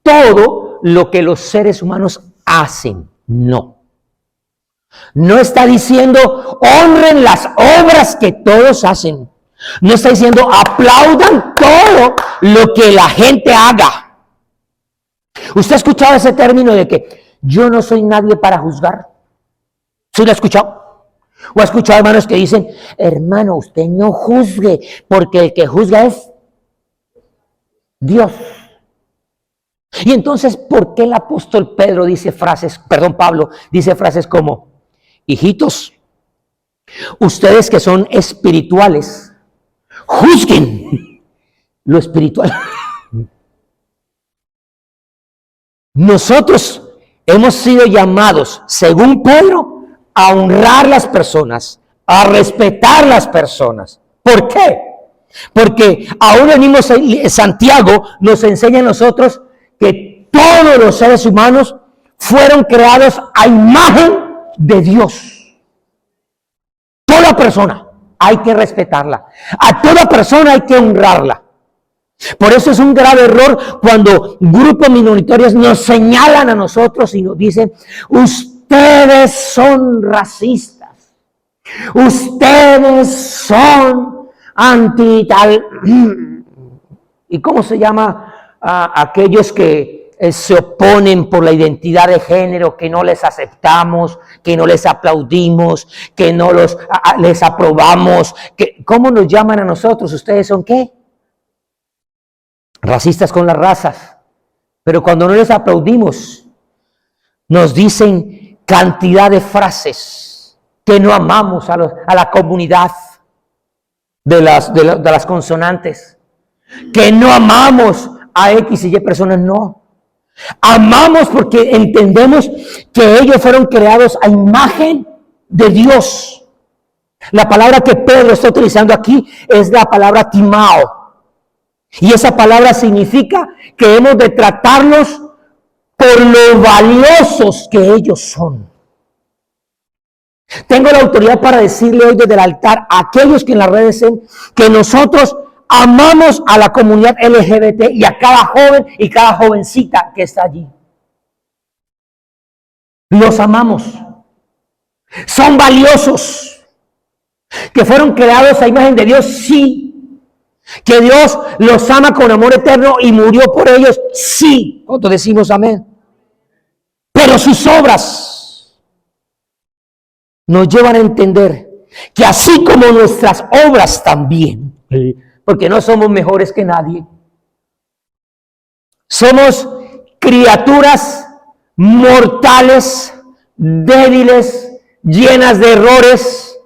A: todo lo que los seres humanos hacen. No. No está diciendo, honren las obras que todos hacen. No está diciendo, aplaudan todo lo que la gente haga. ¿Usted ha escuchado ese término de que yo no soy nadie para juzgar? ¿Sí lo ha escuchado? ¿O ha escuchado hermanos que dicen, hermano, usted no juzgue, porque el que juzga es Dios? Y entonces, ¿por qué el apóstol Pablo dice frases como, hijitos, ustedes que son espirituales, juzguen lo espiritual? Nosotros hemos sido llamados, según Pedro, a honrar las personas, a respetar las personas. ¿Por qué? Porque aún el mismo Santiago nos enseña a nosotros que todos los seres humanos fueron creados a imagen de Dios. Toda persona hay que respetarla. A toda persona hay que honrarla. Por eso es un grave error cuando grupos minoritarios nos señalan a nosotros y nos dicen, ustedes son racistas, ustedes son anti tal. ¿Y cómo se llama a aquellos que se oponen por la identidad de género, que no les aceptamos, que no les aplaudimos, que no les aprobamos? ¿Cómo nos llaman a nosotros? ¿Ustedes son qué? Racistas con las razas. Pero cuando no les aplaudimos, nos dicen cantidad de frases que no amamos a la comunidad de las consonantes, que no amamos a X y Y personas. No, amamos porque entendemos que ellos fueron creados a imagen de Dios. La palabra que Pedro está utilizando aquí es la palabra timao. Y esa palabra significa que hemos de tratarlos por lo valiosos que ellos son. Tengo la autoridad para decirle hoy desde el altar a aquellos que en las redes dicen que nosotros amamos a la comunidad LGBT y a cada joven y cada jovencita que está allí. Los amamos. Son valiosos. Que fueron creados a imagen de Dios, sí. Que Dios los ama con amor eterno y murió por ellos, sí. ¿Cuánto decimos amén? Pero sus obras nos llevan a entender que así como nuestras obras también, porque no somos mejores que nadie, somos criaturas mortales, débiles, llenas de errores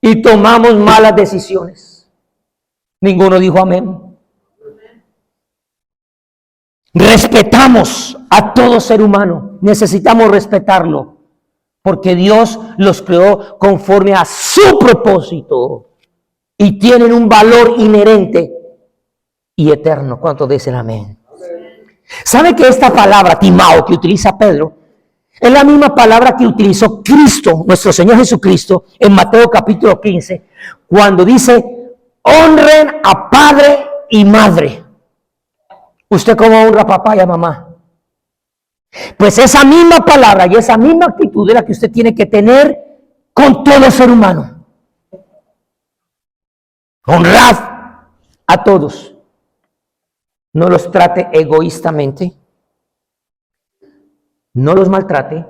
A: y tomamos malas decisiones. Ninguno dijo amén. Respetamos a todo ser humano. Necesitamos respetarlo. Porque Dios los creó conforme a su propósito. Y tienen un valor inherente y eterno. ¿Cuántos dicen amén? ¿Sabe que esta palabra, timao, que utiliza Pedro, es la misma palabra que utilizó Cristo, nuestro Señor Jesucristo, en Mateo capítulo 15, cuando dice, honren a padre y madre. ¿Usted cómo honra a papá y a mamá? Pues esa misma palabra y esa misma actitud es la que usted tiene que tener con todo ser humano. Honrad a todos. No los trate egoístamente. No los maltrate.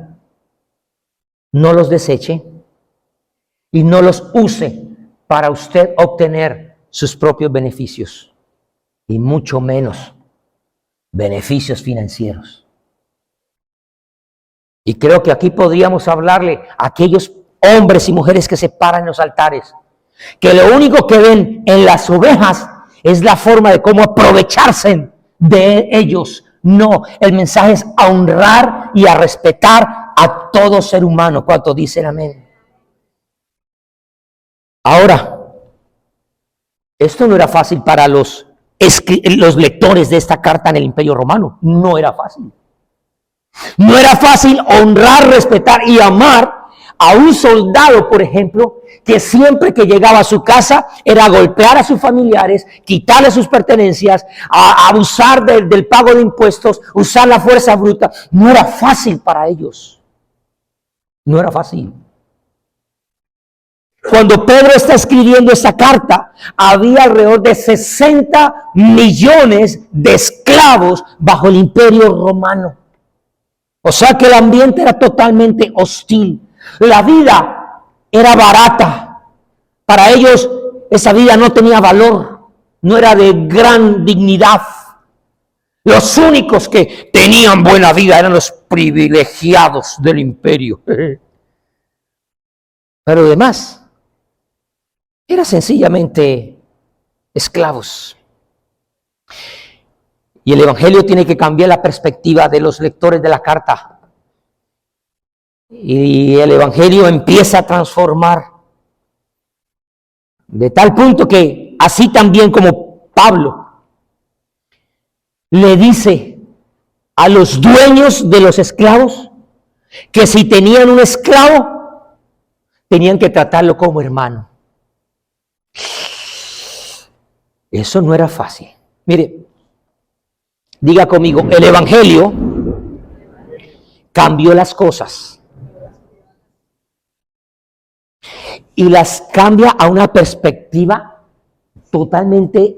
A: No los deseche. Y no los use para usted obtener sus propios beneficios y mucho menos beneficios financieros. Y creo que aquí podríamos hablarle a aquellos hombres y mujeres que se paran en los altares, que lo único que ven en las ovejas es la forma de cómo aprovecharse de ellos. No, el mensaje es a honrar y a respetar a todo ser humano. ¿Cuántos dicen amén? Ahora, esto no era fácil para los lectores de esta carta en el Imperio Romano. No era fácil. No era fácil honrar, respetar y amar a un soldado, por ejemplo, que siempre que llegaba a su casa era golpear a sus familiares, quitarle sus pertenencias, abusar del pago de impuestos, usar la fuerza bruta. No era fácil para ellos. No era fácil. Cuando Pedro está escribiendo esta carta, había alrededor de 60 millones de esclavos bajo el Imperio Romano. O sea que el ambiente era totalmente hostil. La vida era barata. Para ellos esa vida no tenía valor, no era de gran dignidad. Los únicos que tenían buena vida eran los privilegiados del imperio. Pero además, eran sencillamente esclavos. Y el Evangelio tiene que cambiar la perspectiva de los lectores de la carta. Y el Evangelio empieza a transformar. De tal punto que, así también como Pablo le dice a los dueños de los esclavos que si tenían un esclavo, tenían que tratarlo como hermano. Eso no era fácil. Mire, diga conmigo, el Evangelio cambió las cosas y las cambia a una perspectiva totalmente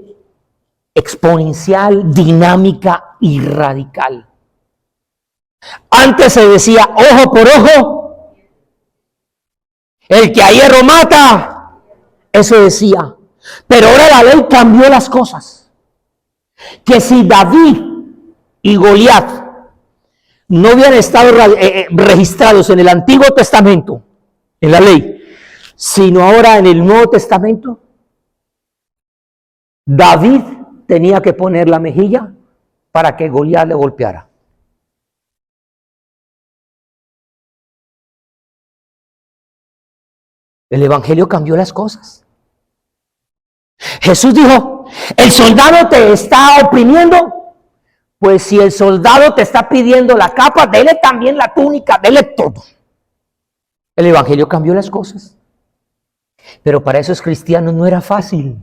A: exponencial, dinámica y radical. Antes se decía ojo por ojo, el que a hierro mata, eso decía. Pero ahora la ley cambió las cosas. Que si David y Goliat no hubieran estado registrados en el Antiguo Testamento, en la ley, sino ahora en el Nuevo Testamento, David tenía que poner la mejilla para que Goliat le golpeara. El Evangelio cambió las cosas. Jesús dijo, el soldado te está oprimiendo, pues si el soldado te está pidiendo la capa, dele también la túnica, dele todo. El Evangelio cambió las cosas. Pero para esos cristianos no era fácil.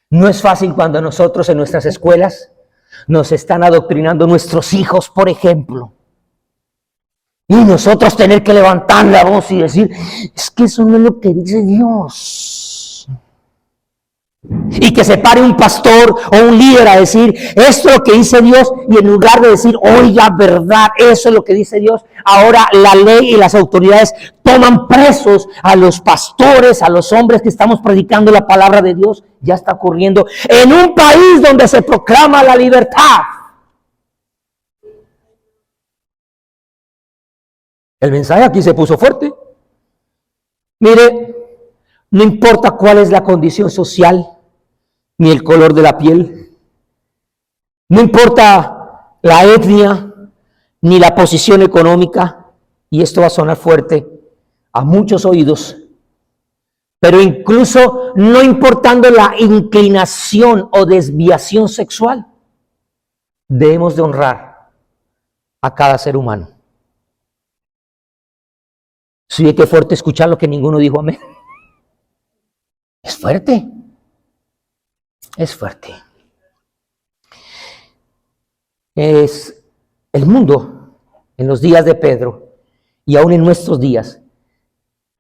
A: No es fácil cuando nosotros en nuestras escuelas nos están adoctrinando nuestros hijos, por ejemplo. Y nosotros tener que levantar la voz y decir, es que eso no es lo que dice Dios. Y que se pare un pastor o un líder a decir, esto es lo que dice Dios, y en lugar de decir, oiga, verdad, eso es lo que dice Dios, ahora la ley y las autoridades toman presos a los pastores, a los hombres que estamos predicando la palabra de Dios. Ya está ocurriendo en un país donde se proclama la libertad. El mensaje aquí se puso fuerte. Mire, no importa cuál es la condición social, ni el color de la piel, no importa la etnia, ni la posición económica, y esto va a sonar fuerte a muchos oídos, pero incluso no importando la inclinación o desviación sexual, debemos de honrar a cada ser humano. Sí, qué fuerte escuchar lo que ninguno dijo amén. Es fuerte. Es fuerte. Es el mundo en los días de Pedro y aún en nuestros días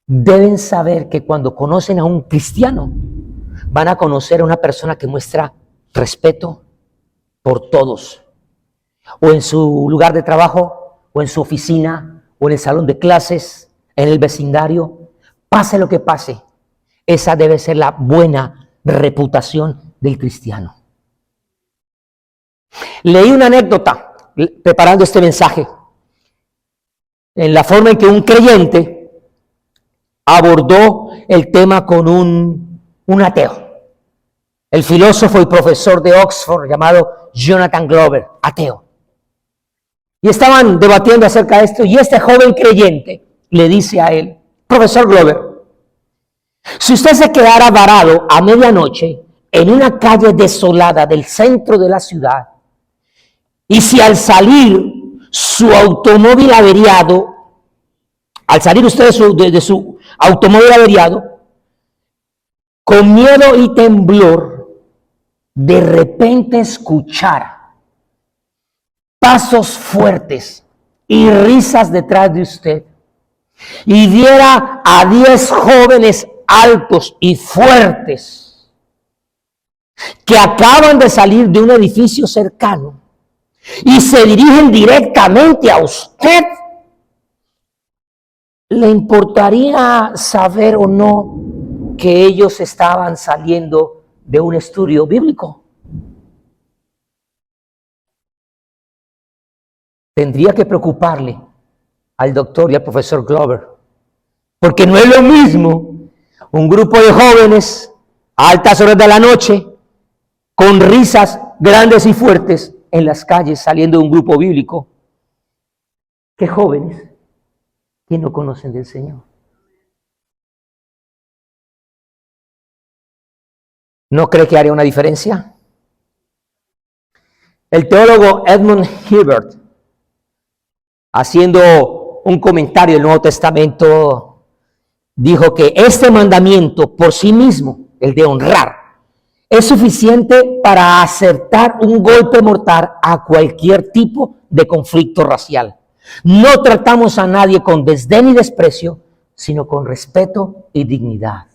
A: deben saber que cuando conocen a un cristiano van a conocer a una persona que muestra respeto por todos, o en su lugar de trabajo, o en su oficina, o en el salón de clases, en el vecindario, pase lo que pase. Esa debe ser la buena reputación del cristiano. Leí una anécdota preparando este mensaje en la forma en que un creyente abordó el tema con un ateo. El filósofo y profesor de Oxford llamado Jonathan Glover, ateo. Y estaban debatiendo acerca de esto y este joven creyente le dice a él: profesor Glover, si usted se quedara varado a medianoche en una calle desolada del centro de la ciudad, y si al salir su automóvil averiado, al salir usted de su automóvil averiado, con miedo y temblor, de repente escuchara pasos fuertes y risas detrás de usted, y viera a 10 jóvenes altos y fuertes que acaban de salir de un edificio cercano y se dirigen directamente a usted, ¿le importaría saber o no que ellos estaban saliendo de un estudio bíblico? Tendría que preocuparle al doctor y al profesor Glover, porque no es lo mismo un grupo de jóvenes a altas horas de la noche con risas grandes y fuertes en las calles saliendo de un grupo bíblico, que jóvenes que no conocen del Señor. ¿No cree que haría una diferencia? El teólogo Edmund Hibbert, haciendo un comentario del Nuevo Testamento, dijo que este mandamiento por sí mismo, el de honrar, es suficiente para acertar un golpe mortal a cualquier tipo de conflicto racial. No tratamos a nadie con desdén y desprecio, sino con respeto y dignidad.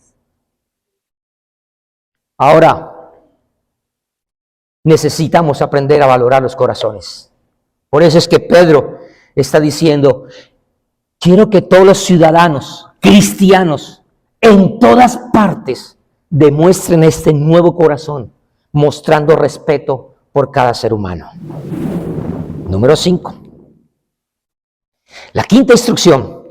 A: Ahora, necesitamos aprender a valorar los corazones. Por eso es que Pedro está diciendo: quiero que todos los ciudadanos cristianos en todas partes demuestren este nuevo corazón, mostrando respeto por cada ser humano. Número 5. La quinta instrucción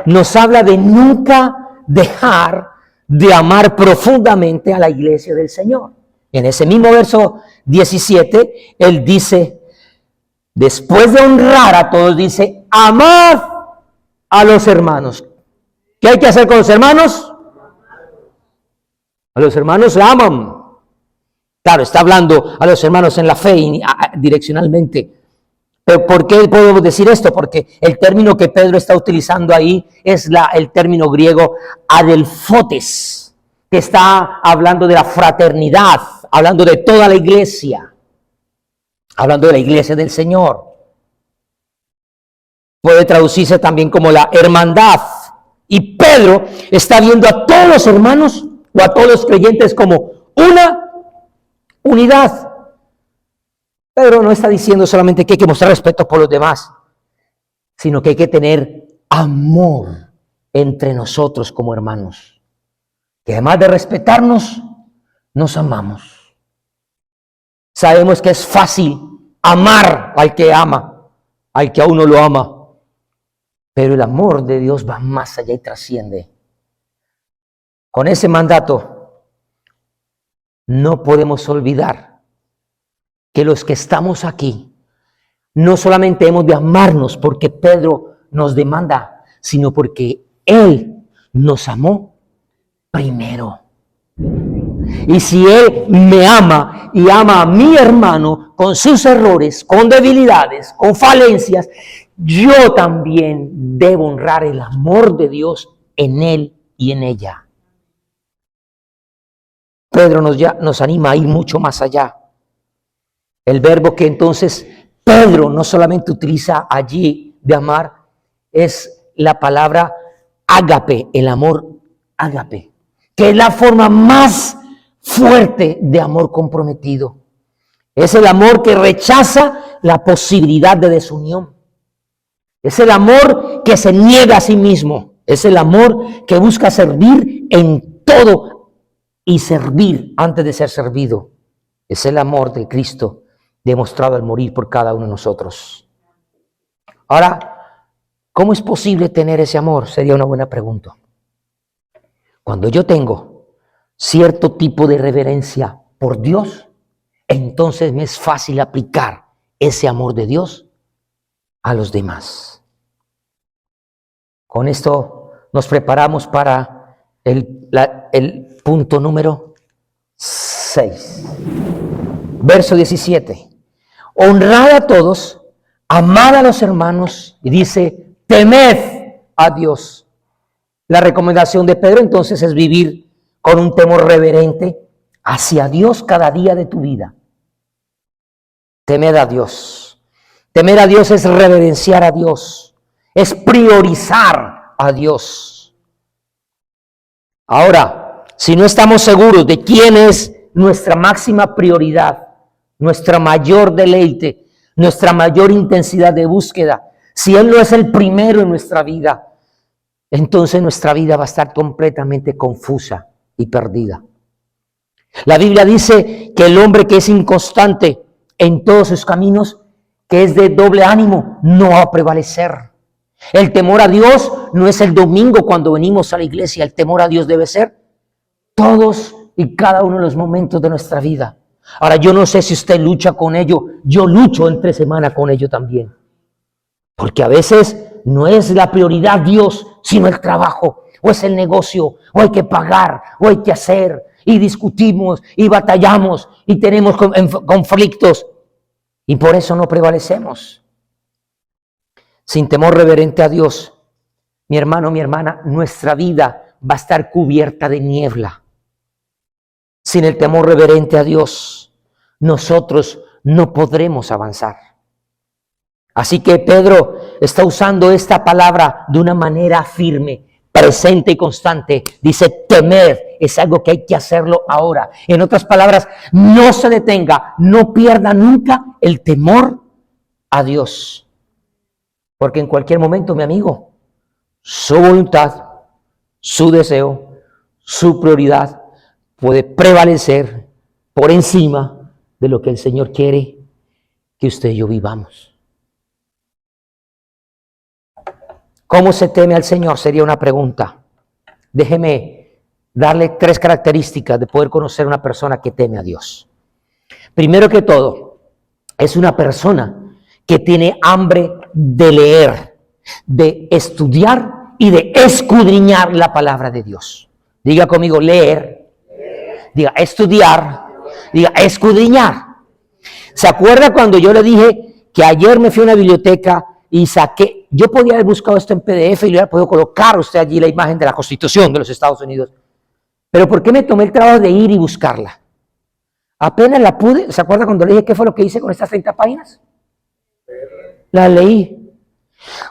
A: nos habla de nunca dejar de amar profundamente a la iglesia del Señor. En ese mismo verso 17, él dice, después de honrar a todos, dice: amad a los hermanos. ¿Qué hay que hacer con los hermanos? A los hermanos se aman. Claro, está hablando a los hermanos en la fe y direccionalmente. ¿Pero por qué podemos decir esto? Porque el término que Pedro está utilizando ahí es el término griego adelphotes, que está hablando de la fraternidad, hablando de toda la iglesia, hablando de la iglesia del Señor. Puede traducirse también como la hermandad. Y Pedro está viendo a todos los hermanos o a todos los creyentes como una unidad. Pedro no está diciendo solamente que hay que mostrar respeto por los demás, sino que hay que tener amor entre nosotros como hermanos. Que además de respetarnos, nos amamos. Sabemos que es fácil amar al que ama, al que a uno lo ama. Pero el amor de Dios va más allá y trasciende. Con ese mandato, no podemos olvidar que los que estamos aquí, no solamente hemos de amarnos porque Pedro nos demanda, sino porque Él nos amó primero. Y si Él me ama y ama a mi hermano con sus errores, con debilidades, con falencias, yo también debo honrar el amor de Dios en él y en ella. Pedro nos anima a ir mucho más allá. El verbo que entonces Pedro no solamente utiliza allí de amar es la palabra ágape, el amor ágape, que es la forma más fuerte de amor comprometido. Es el amor que rechaza la posibilidad de desunión. Es el amor que se niega a sí mismo. Es el amor que busca servir en todo y servir antes de ser servido. Es el amor de Cristo demostrado al morir por cada uno de nosotros. Ahora, ¿cómo es posible tener ese amor? Sería una buena pregunta. Cuando yo tengo cierto tipo de reverencia por Dios, entonces me es fácil aplicar ese amor de Dios a los demás. Con esto nos preparamos para el punto número 6. Verso 17. Honrad a todos, amad a los hermanos, y dice, temed a Dios. La recomendación de Pedro entonces es vivir con un temor reverente hacia Dios cada día de tu vida. Temed a Dios. Temer a Dios es reverenciar a Dios, es priorizar a Dios. Ahora, si no estamos seguros de quién es nuestra máxima prioridad, nuestra mayor deleite, nuestra mayor intensidad de búsqueda, si Él no es el primero en nuestra vida, entonces nuestra vida va a estar completamente confusa y perdida. La Biblia dice que el hombre que es inconstante en todos sus caminos, que es de doble ánimo, no va a prevalecer. El temor a Dios no es el domingo cuando venimos a la iglesia. El temor a Dios debe ser todos y cada uno de los momentos de nuestra vida. Ahora, yo no sé si usted lucha con ello. Yo lucho entre semana con ello también. Porque a veces no es la prioridad Dios, sino el trabajo, o es el negocio, o hay que pagar, o hay que hacer, y discutimos, y batallamos, y tenemos conflictos, y por eso no prevalecemos. Sin temor reverente a Dios, mi hermano, mi hermana, nuestra vida va a estar cubierta de niebla. Sin el temor reverente a Dios, nosotros no podremos avanzar. Así que Pedro está usando esta palabra de una manera firme, presente y constante. Dice, temer es algo que hay que hacerlo ahora. En otras palabras, no se detenga, no pierda nunca el temor a Dios. Porque en cualquier momento, mi amigo, su voluntad, su deseo, su prioridad puede prevalecer por encima de lo que el Señor quiere que usted y yo vivamos. ¿Cómo se teme al Señor? Sería una pregunta. Déjeme darle 3 características de poder conocer a una persona que teme a Dios. Primero que todo, es una persona que tiene hambre de leer, de estudiar y de escudriñar la palabra de Dios. Diga conmigo, leer. Diga, estudiar. Diga, escudriñar. ¿Se acuerda cuando yo le dije que ayer me fui a una biblioteca y saqué? Yo podía haber buscado esto en PDF y le hubiera podido colocar usted allí la imagen de la Constitución de los Estados Unidos. Pero ¿por qué me tomé el trabajo de ir y buscarla? Apenas la pude. ¿Se acuerda cuando le dije qué fue lo que hice con estas 30 páginas? La leí.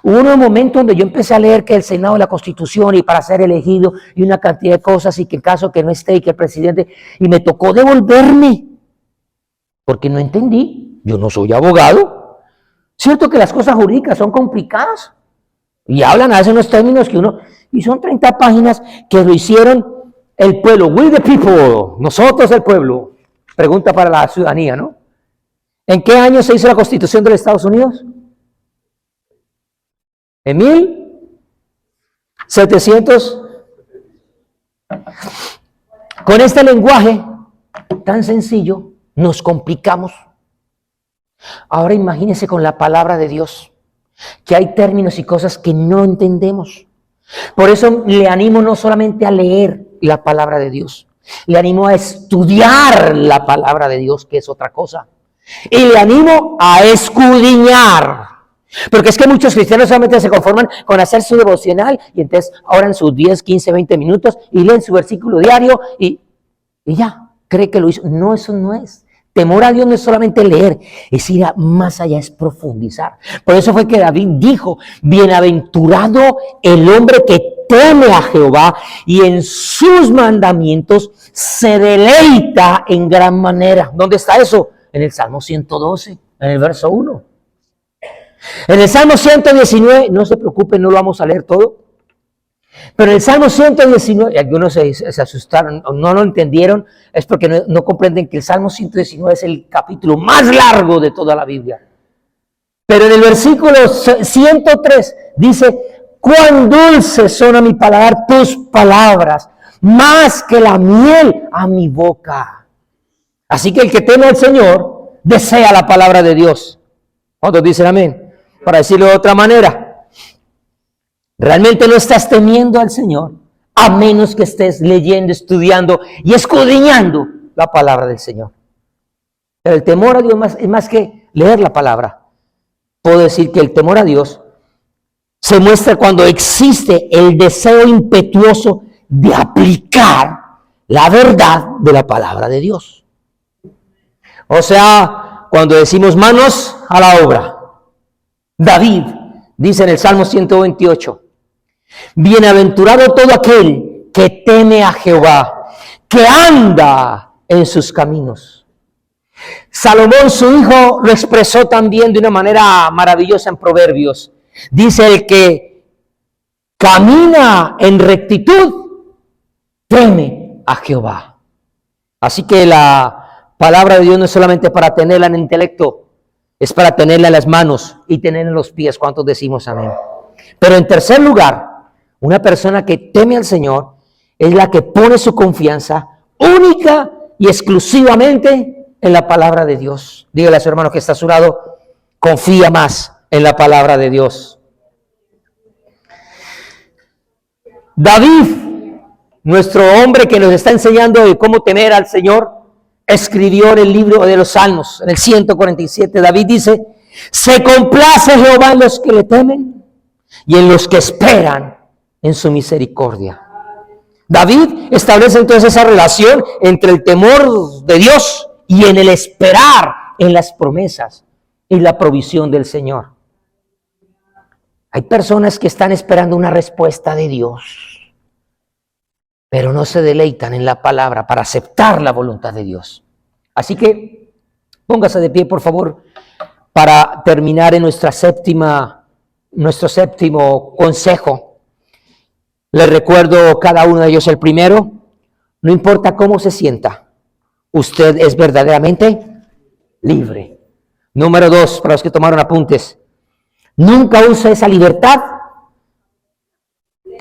A: Hubo un momento donde yo empecé a leer que el Senado de la Constitución y para ser elegido y una cantidad de cosas y que en caso que no esté y que el presidente, y me tocó devolverme porque no entendí. Yo no soy abogado. Cierto que las cosas jurídicas son complicadas y hablan a veces unos términos que uno, y son 30 páginas que lo hicieron el pueblo, we the people, nosotros el pueblo. Pregunta para la ciudadanía, ¿no? ¿En qué año se hizo la Constitución de los Estados Unidos? En 1700. Con este lenguaje tan sencillo nos complicamos. Ahora imagínense con la palabra de Dios, que hay términos y cosas que no entendemos. Por eso le animo no solamente a leer la palabra de Dios, le animo a estudiar la palabra de Dios, que es otra cosa. Y le animo a escudriñar. Porque es que muchos cristianos solamente se conforman con hacer su devocional y entonces oran sus 10, 15, 20 minutos y leen su versículo diario y ya, cree que lo hizo. No, eso no es. Temor a Dios no es solamente leer, es ir más allá, es profundizar. Por eso fue que David dijo, bienaventurado el hombre que teme a Jehová y en sus mandamientos se deleita en gran manera. ¿Dónde está eso? En el Salmo 112, en el verso 1. En el Salmo 119, no se preocupe, no lo vamos a leer todo. Pero el Salmo 119, algunos se asustaron o no lo entendieron, es porque no comprenden que el Salmo 119 es el capítulo más largo de toda la Biblia. Pero en el versículo 103 dice, cuán dulces son a mi paladar tus palabras, más que la miel a mi boca. Así que el que teme al Señor desea la palabra de Dios. ¿Cuántos dicen amén? Para decirlo de otra manera, realmente no estás temiendo al Señor a menos que estés leyendo, estudiando y escudriñando la palabra del Señor. Pero el temor a Dios es más que leer la palabra. Puedo decir que el temor a Dios se muestra cuando existe el deseo impetuoso de aplicar la verdad de la palabra de Dios. O sea, cuando decimos manos a la obra. David dice en el Salmo 128, bienaventurado todo aquel que teme a Jehová, que anda en sus caminos. Salomón, su hijo, lo expresó también de una manera maravillosa en Proverbios. Dice, el que camina en rectitud, teme a Jehová. Así que la palabra de Dios no es solamente para tenerla en el intelecto, es para tenerla en las manos y tenerla en los pies. ¿Cuántos decimos amén? Pero en tercer lugar, una persona que teme al Señor es la que pone su confianza única y exclusivamente en la palabra de Dios. Dígale a su hermano que está a su lado, confía más en la palabra de Dios. David, nuestro hombre que nos está enseñando de cómo temer al Señor, escribió en el libro de los Salmos, en el 147, David dice, se complace Jehová en los que le temen y en los que esperan en su misericordia. David establece entonces esa relación entre el temor de Dios y en el esperar en las promesas y la provisión del Señor. Hay personas que están esperando una respuesta de Dios, pero no se deleitan en la palabra para aceptar la voluntad de Dios. Así que póngase de pie, por favor, para terminar en nuestro séptimo consejo. Les recuerdo cada uno de ellos. El primero, no importa cómo se sienta, usted es verdaderamente libre. Número 2, para los que tomaron apuntes, nunca use esa libertad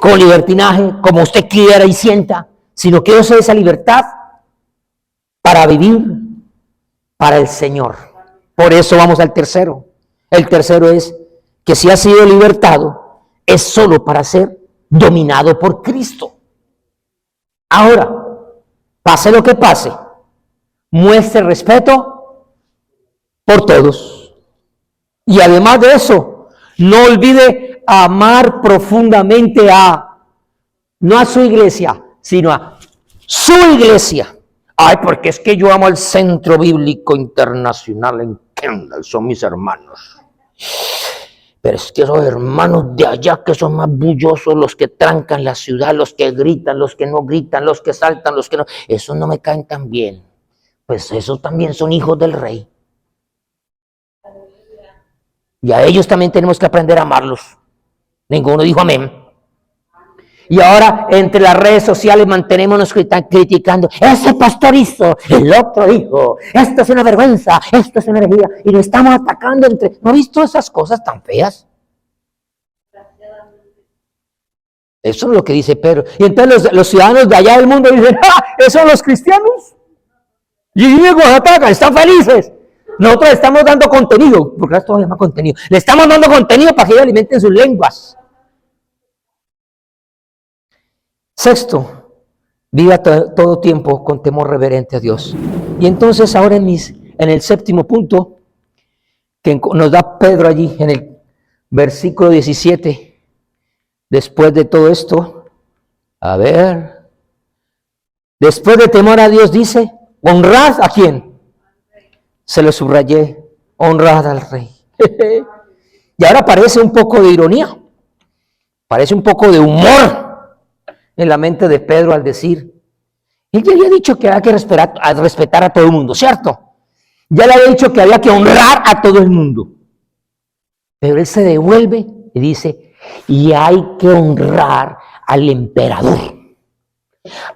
A: con libertinaje, como usted quiera y sienta, sino que use esa libertad para vivir para el Señor. Por eso vamos al tercero. El tercero es que si ha sido libertado, es solo para ser dominado por Cristo. Ahora, pase lo que pase, muestre respeto por todos. Y además de eso, no olvide amar profundamente no a su iglesia, sino a su iglesia. Ay, porque es que yo amo al Centro Bíblico Internacional en Kendall, son mis hermanos. Pero es que esos hermanos de allá que son más bullosos, los que trancan la ciudad, los que gritan, los que no gritan, los que saltan, los que no, esos no me caen tan bien. Pues esos también son hijos del rey. Y a ellos también tenemos que aprender a amarlos. Ninguno dijo amén. Y ahora entre las redes sociales mantenémonos criticando. Ese pastor hizo, el otro dijo, esto es una vergüenza, esto es una herejía. Y lo estamos atacando entre... ¿No ha visto esas cosas tan feas? Eso es lo que dice Pedro. Y entonces los ciudadanos de allá del mundo dicen, ¡ah! ¿Esos son los cristianos? Y luego atacan, están felices. Nosotros le estamos dando contenido, porque esto se llama contenido. Le estamos dando contenido para que ellos alimenten sus lenguas. Sexto, viva todo tiempo con temor reverente a Dios. Y entonces ahora en el séptimo punto que nos da Pedro allí en el versículo 17, después de todo esto, después de temor a Dios dice, honrad ¿a quién? Se lo subrayé, honrad al rey. Y ahora parece un poco de ironía, parece un poco de humor en la mente de Pedro al decir, él ya había dicho que había que respetar a todo el mundo, ¿cierto? Ya le había dicho que había que honrar a todo el mundo. Pero él se devuelve y dice, y hay que honrar al emperador,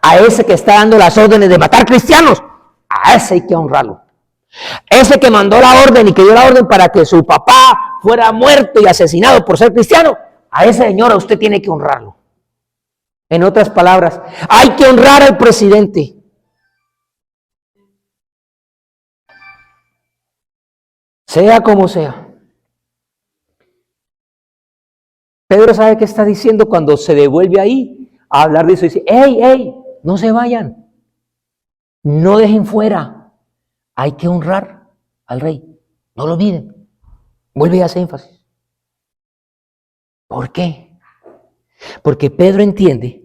A: a ese que está dando las órdenes de matar cristianos, a ese hay que honrarlo. Ese que mandó la orden y que dio la orden para que su papá fuera muerto y asesinado por ser cristiano, a ese señor usted tiene que honrarlo. En otras palabras, hay que honrar al presidente. Sea como sea. Pedro sabe qué está diciendo cuando se devuelve ahí a hablar de eso y dice, ¡Ey! No se vayan. No dejen fuera. Hay que honrar al rey. No lo olviden. Vuelve a hacer énfasis. ¿Por qué? Porque Pedro entiende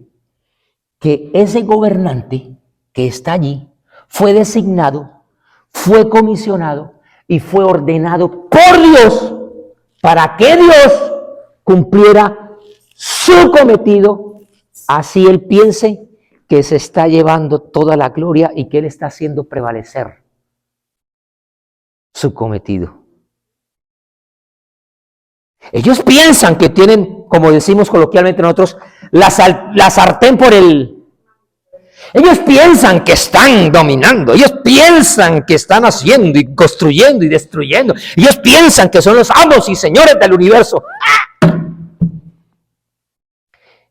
A: que ese gobernante que está allí fue designado, fue comisionado y fue ordenado por Dios para que Dios cumpliera su cometido. Así él piense que se está llevando toda la gloria y que él está haciendo prevalecer su cometido. Ellos piensan que tienen, como decimos coloquialmente nosotros, la sartén por el... Ellos piensan que están dominando, ellos piensan que están haciendo y construyendo y destruyendo. Ellos piensan que son los amos y señores del universo.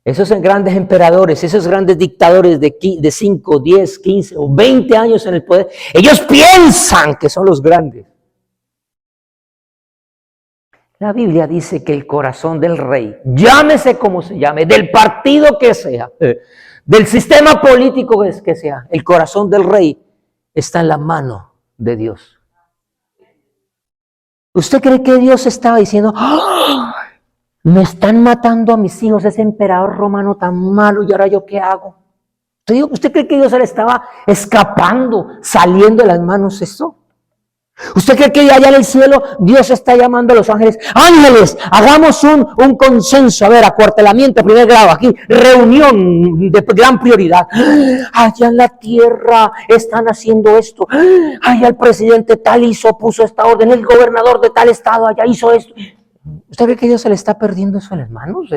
A: Esos grandes emperadores, esos grandes dictadores de 5, 10, 15 o 20 años en el poder, ellos piensan que son los grandes. La Biblia dice que el corazón del rey, llámese como se llame, del partido que sea, del sistema político que sea, el corazón del rey está en la mano de Dios. ¿Usted cree que Dios estaba diciendo, ¡oh! Me están matando a mis hijos, ese emperador romano tan malo, y ahora yo qué hago? ¿Usted cree que Dios se le estaba escapando, saliendo de las manos eso? ¿Usted cree que allá en el cielo Dios está llamando a los ángeles? Ángeles, hagamos un consenso, a ver, acuartelamiento, primer grado, aquí, reunión de gran prioridad. Allá en la tierra están haciendo esto. Allá el presidente tal puso esta orden, el gobernador de tal estado allá hizo esto. ¿Usted cree que Dios se le está perdiendo eso en las manos?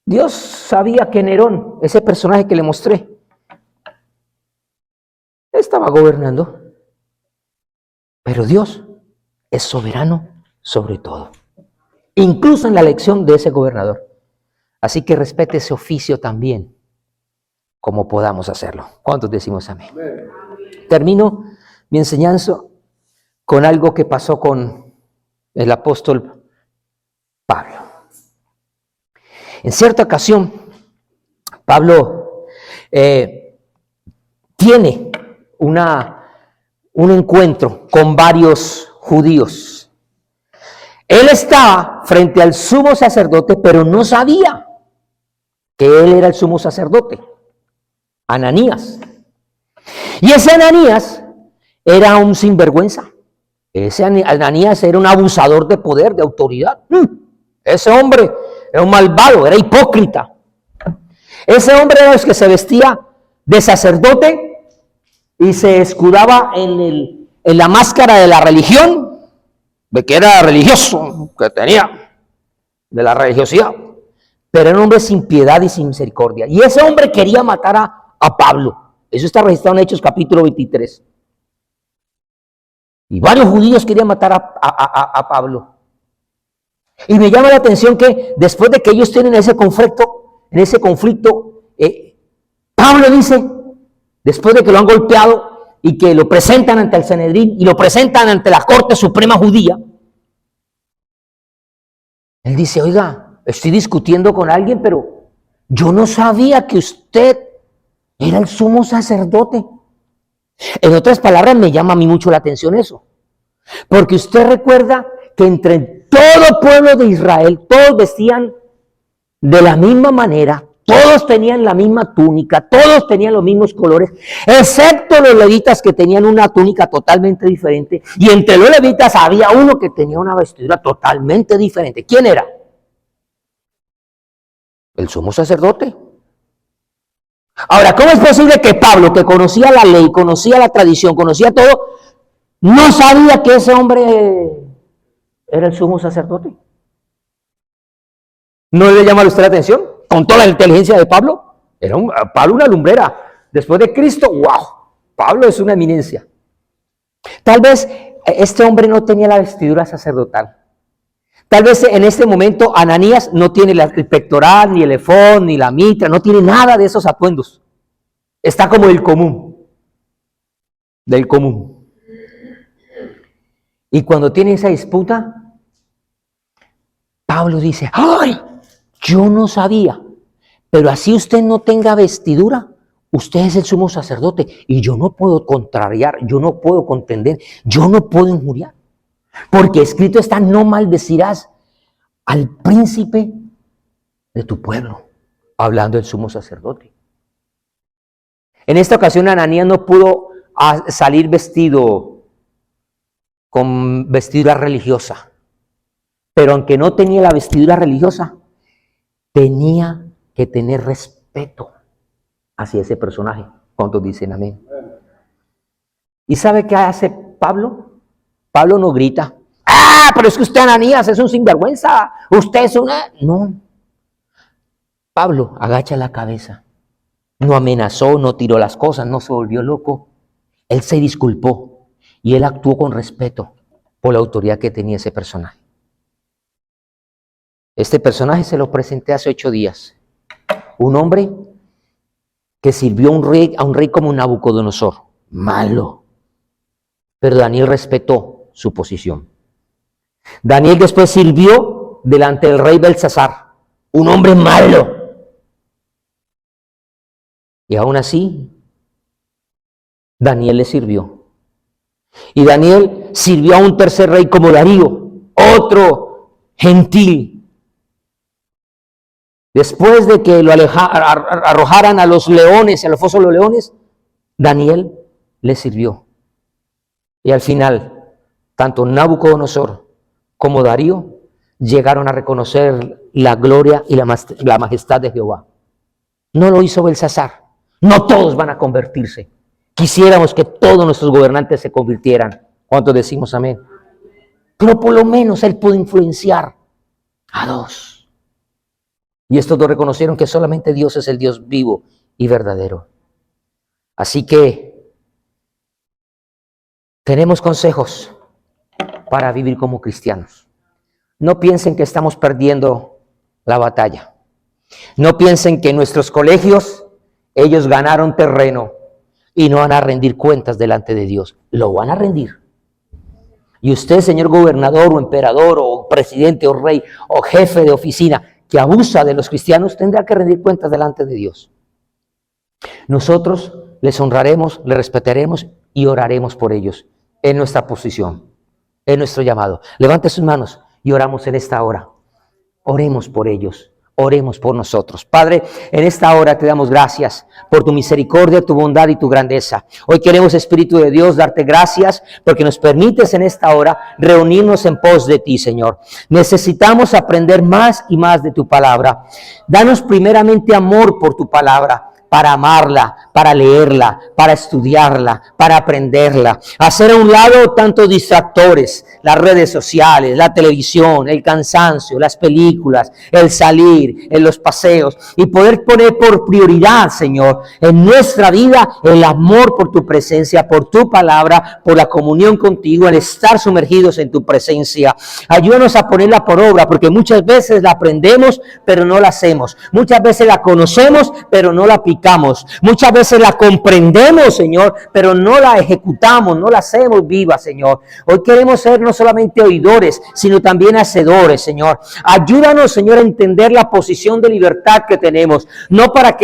A: Dios sabía que Nerón, ese personaje que le mostré, estaba gobernando, pero Dios es soberano sobre todo, incluso en la elección de ese gobernador. Así que respete ese oficio también, como podamos hacerlo. ¿Cuántos decimos amén? Termino mi enseñanza con algo que pasó con el apóstol Pablo. En cierta ocasión, Pablo tiene un encuentro con varios judíos. Él estaba frente al sumo sacerdote, pero no sabía que él era el sumo sacerdote, Ananías. Y ese Ananías era un sinvergüenza. Ese Ananías era un abusador de poder, de autoridad. Ese hombre era un malvado, era hipócrita. Ese hombre era el que se vestía de sacerdote y se escudaba en la máscara de la religión, de que era religioso, que tenía de la religiosidad, pero era un hombre sin piedad y sin misericordia. Y ese hombre quería matar a Pablo. Eso está registrado en Hechos capítulo 23. Y varios judíos querían matar a Pablo. Y me llama la atención que después de que ellos tienen ese conflicto, Pablo dice, después de que lo han golpeado y que lo presentan ante el Sanedrín y lo presentan ante la Corte Suprema Judía, él dice, oiga, estoy discutiendo con alguien, pero yo no sabía que usted era el sumo sacerdote. En otras palabras, me llama a mí mucho la atención eso, porque usted recuerda que entre todo pueblo de Israel, todos vestían de la misma manera, todos tenían la misma túnica, todos tenían los mismos colores, excepto los levitas que tenían una túnica totalmente diferente, y entre los levitas había uno que tenía una vestidura totalmente diferente. ¿Quién era? El sumo sacerdote. Ahora, ¿cómo es posible que Pablo, que conocía la ley, conocía la tradición, conocía todo, no sabía que ese hombre era el sumo sacerdote? ¿No le llama a usted la atención? Con toda la inteligencia de Pablo. Pablo una lumbrera. Después de Cristo, wow, Pablo es una eminencia. Tal vez este hombre no tenía la vestidura sacerdotal. Tal vez en este momento Ananías no tiene el pectoral, ni el efod, ni la mitra, no tiene nada de esos atuendos. Está como del común. Y cuando tiene esa disputa, Pablo dice, ¡ay! Yo no sabía, pero así usted no tenga vestidura, usted es el sumo sacerdote y yo no puedo contrariar, yo no puedo contender, yo no puedo injuriar. Porque escrito está, no maldecirás al príncipe de tu pueblo, hablando del sumo sacerdote. En esta ocasión Ananías no pudo salir vestido con vestidura religiosa, pero aunque no tenía la vestidura religiosa, tenía que tener respeto hacia ese personaje. ¿Cuántos dicen amén? ¿Y sabe qué hace Pablo? Pablo no grita, ¡ah, pero es que usted, Ananías, es un sinvergüenza! Usted es una... No. Pablo agacha la cabeza. No amenazó, no tiró las cosas, no se volvió loco. Él se disculpó y él actuó con respeto por la autoridad que tenía ese personaje. Este personaje se lo presenté hace 8 días. Un hombre que sirvió a un rey como Nabucodonosor. Malo. Pero Daniel respetó su posición. Daniel después sirvió delante del rey Belsasar. Un hombre malo. Y aún así, Daniel le sirvió. Y Daniel sirvió a un tercer rey como Darío. Otro gentil. Después de que lo arrojaran a los leones, a los fosos de los leones, Daniel le sirvió. Y al final, tanto Nabucodonosor como Darío llegaron a reconocer la gloria y la majestad de Jehová. No lo hizo Belsasar. No todos van a convertirse. Quisiéramos que todos nuestros gobernantes se convirtieran. ¿Cuántos decimos amén? Pero por lo menos él pudo influenciar a 2. Y estos 2 reconocieron que solamente Dios es el Dios vivo y verdadero. Así que tenemos consejos para vivir como cristianos. No piensen que estamos perdiendo la batalla. No piensen que en nuestros colegios ellos ganaron terreno y no van a rendir cuentas delante de Dios. Lo van a rendir. Y usted, señor gobernador o emperador o presidente o rey o jefe de oficina que abusa de los cristianos, tendrá que rendir cuentas delante de Dios. Nosotros les honraremos, les respetaremos y oraremos por ellos en nuestra posición, en nuestro llamado. Levante sus manos y oramos en esta hora. Oremos por ellos. Oremos por nosotros. Padre, en esta hora te damos gracias por tu misericordia, tu bondad y tu grandeza. Hoy queremos, Espíritu de Dios, darte gracias porque nos permites en esta hora reunirnos en pos de ti, Señor. Necesitamos aprender más y más de tu palabra. Danos primeramente amor por tu palabra, para amarla, para leerla, para estudiarla, para aprenderla. Hacer a un lado tantos distractores, las redes sociales, la televisión, el cansancio, las películas, el salir, en los paseos y poder poner por prioridad, Señor, en nuestra vida el amor por tu presencia, por tu palabra, por la comunión contigo, el estar sumergidos en tu presencia. Ayúdanos a ponerla por obra porque muchas veces la aprendemos pero no la hacemos. Muchas veces la conocemos pero no la aplicamos. Muchas veces la comprendemos, Señor, pero no la ejecutamos, no la hacemos viva, Señor. Hoy queremos ser no solamente oidores, sino también hacedores, Señor. Ayúdanos, Señor, a entender la posición de libertad que tenemos, no para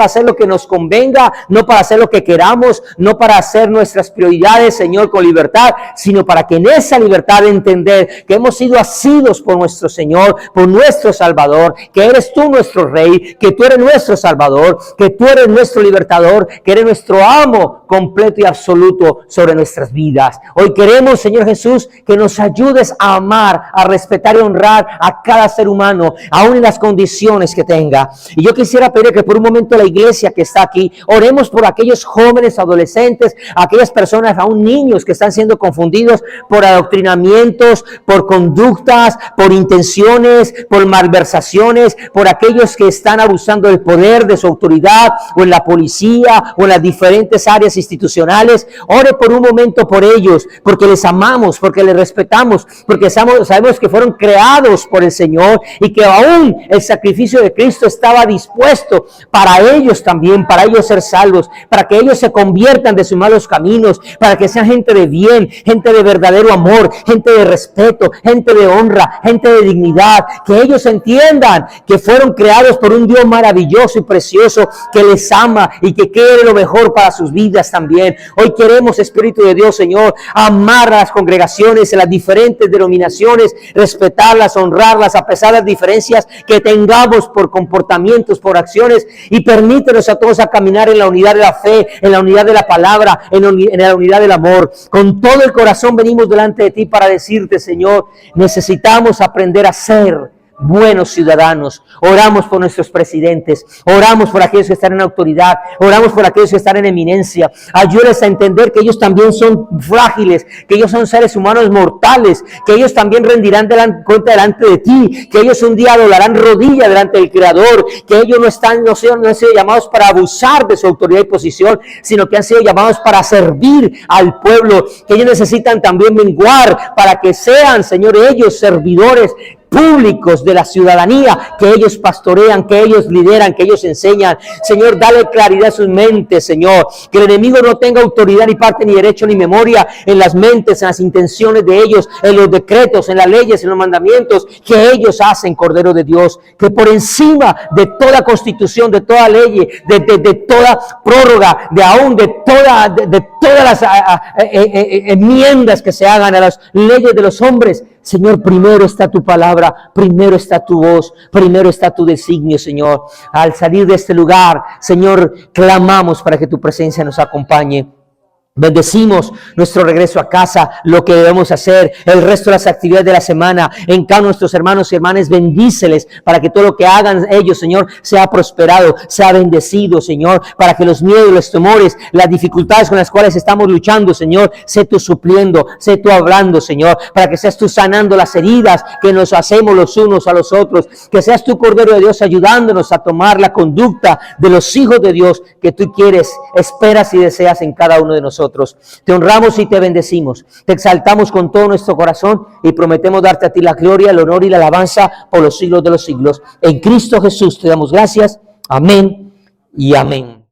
A: hacer lo que nos convenga, no para hacer lo que queramos, no para hacer nuestras prioridades, Señor, con libertad, sino para que en esa libertad entender que hemos sido asidos por nuestro Señor, por nuestro Salvador, que eres tú nuestro Rey, que tú eres nuestro Salvador, que tú eres nuestro libertador, que eres nuestro amo completo y absoluto sobre nuestras vidas. Hoy queremos, Señor Jesús, que nos ayudes a amar, a respetar y honrar a cada ser humano, aún en las condiciones que tenga. Y yo quisiera pedir que por un momento la iglesia que está aquí, oremos por aquellos jóvenes, adolescentes, aquellas personas, aún niños que están siendo confundidos por adoctrinamientos, por conductas, por intenciones, por malversaciones, por aquellos que están abusando del poder, de su autoridad, o en la policía, o en las diferentes áreas institucionales. Ore por un momento por ellos, porque les amamos, porque les respetamos, porque sabemos que fueron creados por el Señor y que aún el sacrificio de Cristo estaba dispuesto para ellos también, para ellos ser salvos, para que ellos se conviertan de sus malos caminos, para que sean gente de bien, gente de verdadero amor, gente de respeto, gente de honra, gente de dignidad, que ellos entiendan que fueron creados por un Dios maravilloso y precioso que les ama y que quiere lo mejor para sus vidas también. Hoy queremos, Espíritu de Dios, Señor, amar a las congregaciones, a las diferentes denominaciones, respetarlas, honrarlas a pesar de las diferencias que tengamos por comportamientos, por acciones, y permítenos a todos a caminar en la unidad de la fe, en la unidad de la palabra, en la unidad del amor. Con todo el corazón venimos delante de ti para decirte, Señor, necesitamos aprender a ser buenos ciudadanos. Oramos por nuestros presidentes, oramos por aquellos que están en autoridad, oramos por aquellos que están en eminencia. Ayúdales a entender que ellos también son frágiles, que ellos son seres humanos mortales, que ellos también rendirán cuenta delante de ti, que ellos un día doblarán rodilla delante del Creador, que ellos no han sido llamados para abusar de su autoridad y posición, sino que han sido llamados para servir al pueblo, que ellos necesitan también menguar para que sean, Señor, ellos servidores públicos de la ciudadanía, que ellos pastorean, que ellos lideran, que ellos enseñan. Señor, dale claridad a sus mentes, Señor, que el enemigo no tenga autoridad, ni parte, ni derecho, ni memoria en las mentes, en las intenciones de ellos, en los decretos, en las leyes, en los mandamientos que ellos hacen, Cordero de Dios, que por encima de toda constitución, de toda ley, de toda prórroga, de todas las enmiendas que se hagan a las leyes de los hombres, Señor, primero está tu palabra, primero está tu voz, primero está tu designio, Señor. Al salir de este lugar, Señor, clamamos para que tu presencia nos acompañe. Bendecimos nuestro regreso a casa, lo que debemos hacer, el resto de las actividades de la semana. En cada nuestros hermanos y hermanas, bendíceles para que todo lo que hagan ellos, Señor, sea prosperado, sea bendecido, Señor, para que los miedos, los temores, las dificultades con las cuales estamos luchando, Señor, sé tú supliendo, sé tú hablando, Señor, para que seas tú sanando las heridas que nos hacemos los unos a los otros, que seas tú, Cordero de Dios, ayudándonos a tomar la conducta de los hijos de Dios que tú quieres, esperas y deseas en cada uno de nosotros. Te honramos y te bendecimos, te exaltamos con todo nuestro corazón y prometemos darte a ti la gloria, el honor y la alabanza por los siglos de los siglos. En Cristo Jesús te damos gracias. Amén y amén.